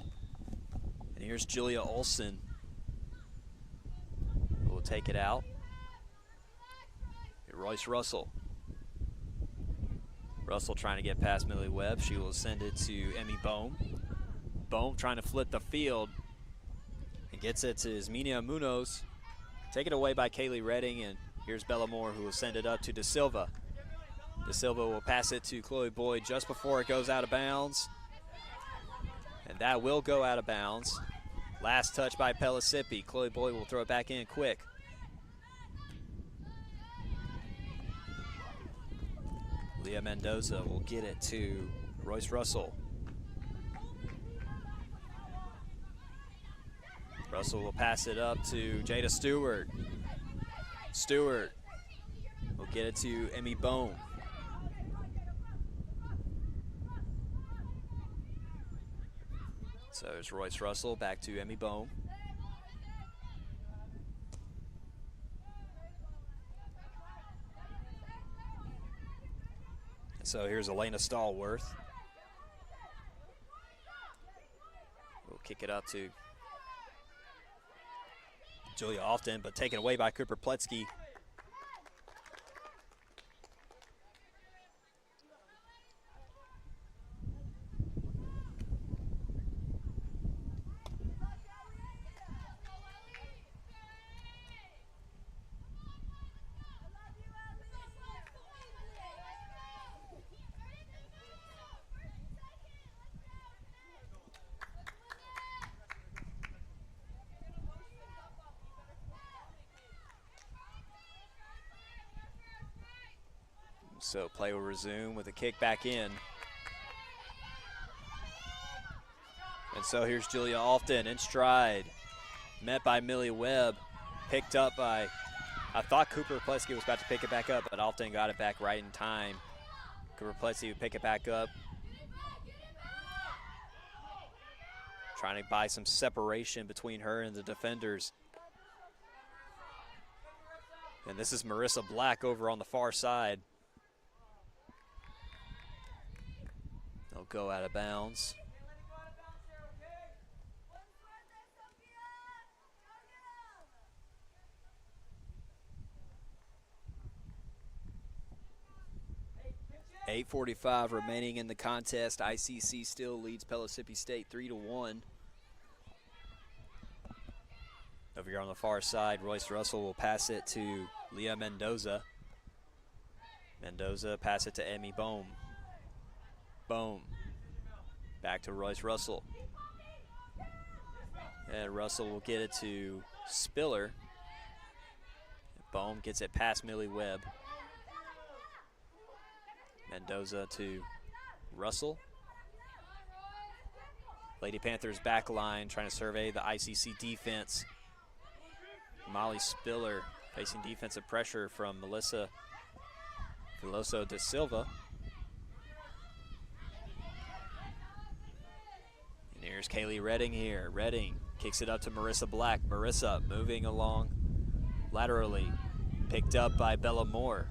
And here's Julia Olson, who will take it out. Royce Russell. Russell trying to get past Millie Webb. She will send it to Emmy Bohm. Bohm trying to flip the field and gets it to Isminia Munoz. Taken away by Kaylee Redding, and here's Bella Moore, who will send it up to De Silva. De Silva will pass it to Chloe Boyd just before it goes out of bounds. And that will go out of bounds. Last touch by Pellissippi. Chloe Boyd will throw it back in quick. Leah Mendoza will get it to Royce Russell. Russell will pass it up to Jada Stewart. Stewart will get it to Emmy Bohm. So there's Royce Russell back to Emmy Bohm. So here's Elena Stallworth. We'll kick it up to Julia Alton, but taken away by Cooper Pletsky. So play will resume with a kick back in. And so here's Julia Alton in stride. Met by Millie Webb. Picked up by, I thought Cooper Pletsky was about to pick it back up, but Alton got it back right in time. Cooper Pletsky would pick it back up. Trying to buy some separation between her and the defenders. And this is Marissa Black over on the far side. They'll go out of bounds. 8:45 remaining in the contest. ICC still leads Pellissippi State 3-1. Over here on the far side, Royce Russell will pass it to Leah Mendoza. Mendoza pass it to Emmy Bohm. Bohm. Back to Royce Russell. And Russell will get it to Spiller. Bohm gets it past Millie Webb. Mendoza to Russell. Lady Panthers back line trying to survey the ICC defense. Molly Spiller facing defensive pressure from Melissa Veloso da Silva. And here's Kaylee Redding here. Redding kicks it up to Marissa Black. Marissa moving along laterally. Picked up by Bella Moore.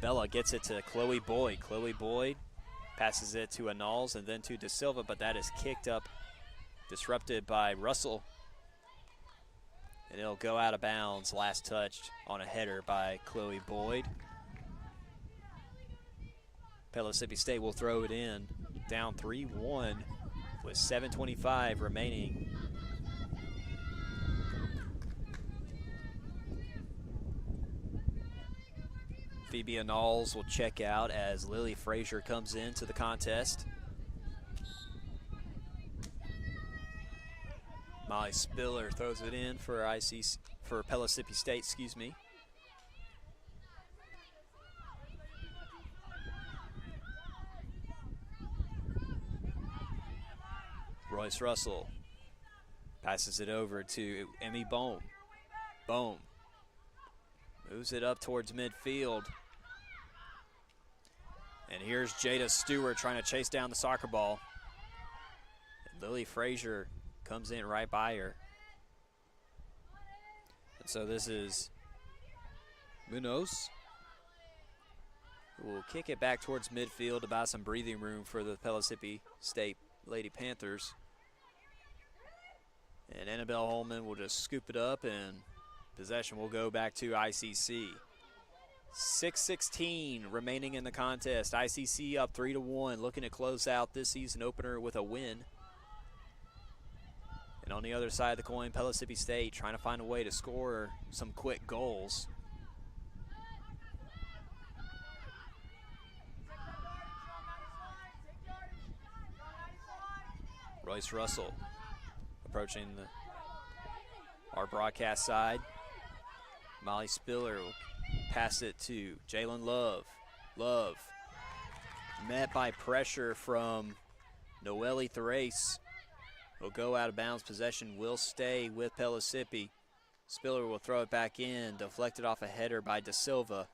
Bella gets it to Chloe Boyd. Chloe Boyd passes it to Anals and then to Da Silva, but that is kicked up, disrupted by Russell. And it'll go out of bounds, last touched on a header by Chloe Boyd. Pellissippi State will throw it in, down 3-1 with 7:25 remaining. Phoebe Anals will check out as Lily Frazier comes into the contest. Molly Spiller throws it in for Pellissippi State, excuse me. Royce Russell passes it over to Emmy Bohm. Bohm moves it up towards midfield. And here's Jada Stewart trying to chase down the soccer ball. And Lily Frazier comes in right by her. And so this is Munoz, who will kick it back towards midfield to buy some breathing room for the Pellissippi State Lady Panthers. And Annabelle Holman will just scoop it up, and possession will go back to ICC. 6:16 remaining in the contest. ICC up 3-1, looking to close out this season opener with a win. And on the other side of the coin, Pellissippi State trying to find a way to score some quick goals. Royce Russell approaching our broadcast side. Molly Spiller will pass it to Jalen Love. Love met by pressure from Noelle Thrace. Will go out of bounds. Possession will stay with Pellissippi. Spiller will throw it back in, deflected off a header by Da Silva.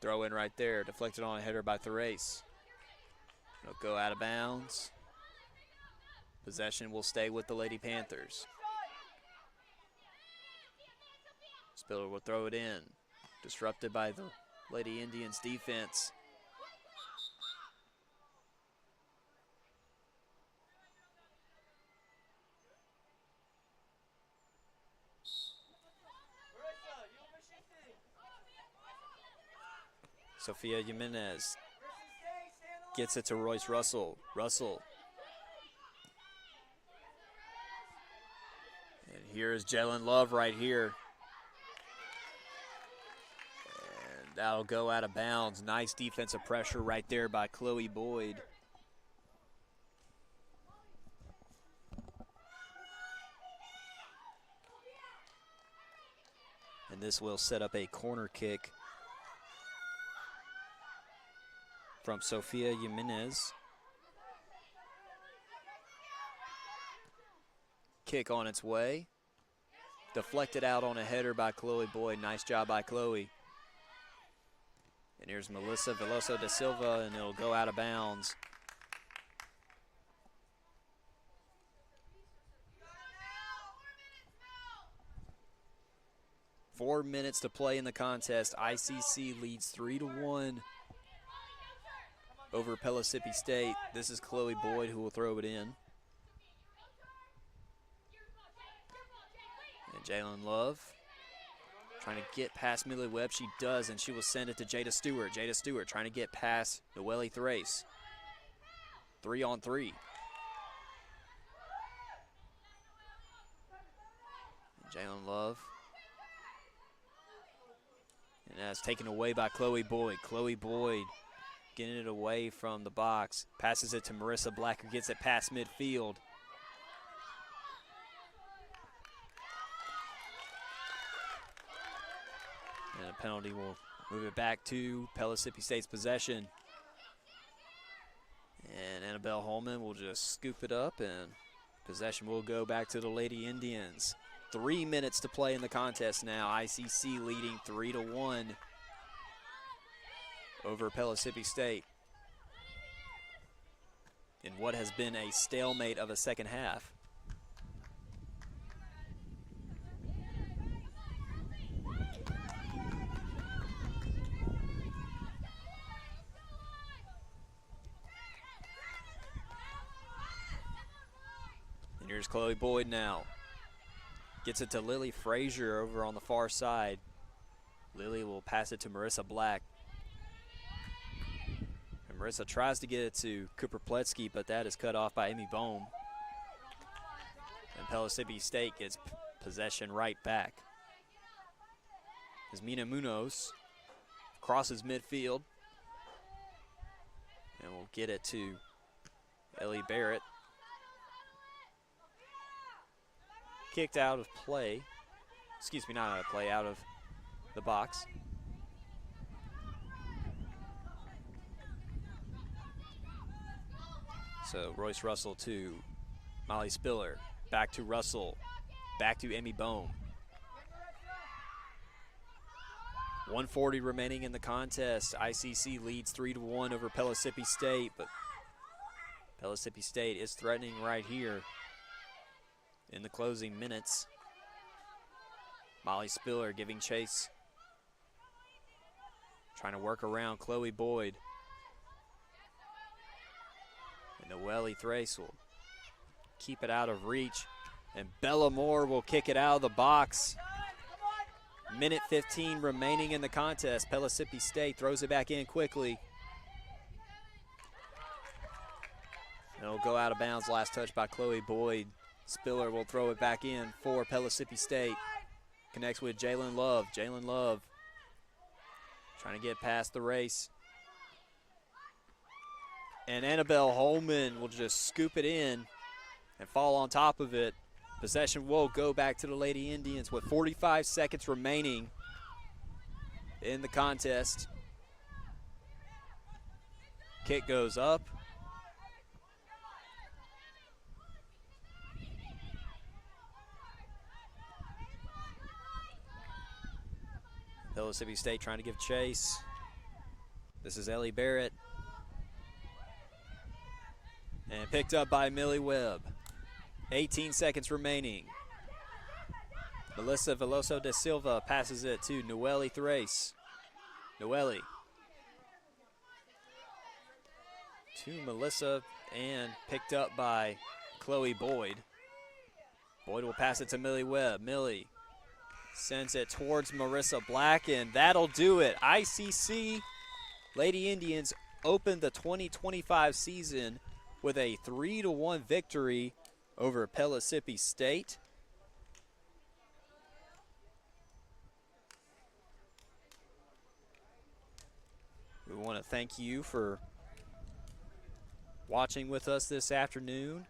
Throw in right there, deflected on a header by Thrace. It'll go out of bounds. Possession will stay with the Lady Panthers. Spiller will throw it in, disrupted by the Lady Indians defense. Sophia Jimenez gets it to Royce Russell. Russell. And here's Jalen Love right here. And that'll go out of bounds. Nice defensive pressure right there by Chloe Boyd. And this will set up a corner kick from Sophia Jimenez. Kick on its way. Deflected out on a header by Chloe Boyd. Nice job by Chloe. And here's Melissa Veloso da Silva, and it'll go out of bounds. Four minutes to play in the contest. ICC leads 3-1 over Pellissippi State. This is Chloe Boyd who will throw it in. And Jalen Love trying to get past Millie Webb. She does, and she will send it to Jada Stewart. Jada Stewart trying to get past Noelle Thrace. 3-on-3. Jalen Love. And that's taken away by Chloe Boyd. Chloe Boyd getting it away from the box. Passes it to Marissa Black, who gets it past midfield. And a penalty will move it back to Pellissippi State's possession. And Annabelle Holman will just scoop it up, and possession will go back to the Lady Indians. 3 minutes to play in the contest now. ICC leading 3-1 over Pellissippi State in what has been a stalemate of a second half. And here's Chloe Boyd now. Gets it to Lily Frazier over on the far side. Lily will pass it to Marissa Black. And Marissa tries to get it to Cooper Pletsky, but that is cut off by Amy Bohm. And Pellissippi State gets possession right back. As Mina Munoz crosses midfield. And we'll get it to Ellie Barrett. Kicked out of play. Excuse me, not out of play, out of the box. So Royce Russell to Molly Spiller. Back to Russell. Back to Emmy Bohm. 1:40 remaining in the contest. ICC leads 3-1 over Pellissippi State, but Pellissippi State is threatening right here in the closing minutes. Molly Spiller giving chase. Trying to work around Chloe Boyd. And Noelle Thrace will keep it out of reach. And Bella Moore will kick it out of the box. Minute 15 remaining in the contest. Pellissippi State throws it back in quickly. And it'll go out of bounds. Last touch by Chloe Boyd. Spiller will throw it back in for Pellissippi State. Connects with Jalen Love. Jalen Love trying to get past the race. And Annabelle Holman will just scoop it in and fall on top of it. Possession will go back to the Lady Indians with 45 seconds remaining in the contest. Kick goes up. Pellissippi State trying to give chase. This is Ellie Barrett. And picked up by Millie Webb. 18 seconds remaining. Melissa Veloso da Silva passes it to Noelle Thrace. Noelle. To Melissa and picked up by Chloe Boyd. Boyd will pass it to Millie Webb. Millie sends it towards Marissa Black, and that'll do it. ICC Lady Indians opened the 2025 season with a 3-1 victory over Pellissippi State. We want to thank you for watching with us this afternoon.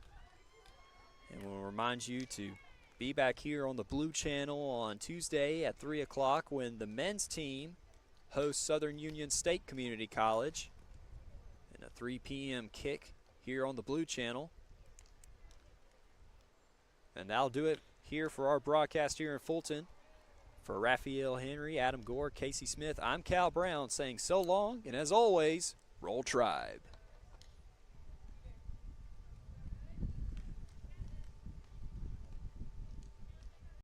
And we'll remind you to be back here on the Blue Channel on Tuesday at 3 o'clock when the men's team hosts Southern Union State Community College. And a 3 p.m. kick here on the Blue Channel. And that'll do it here for our broadcast here in Fulton. For Raphael Henry, Adam Gore, Casey Smith, I'm Cal Brown saying so long, and as always, Roll Tribe.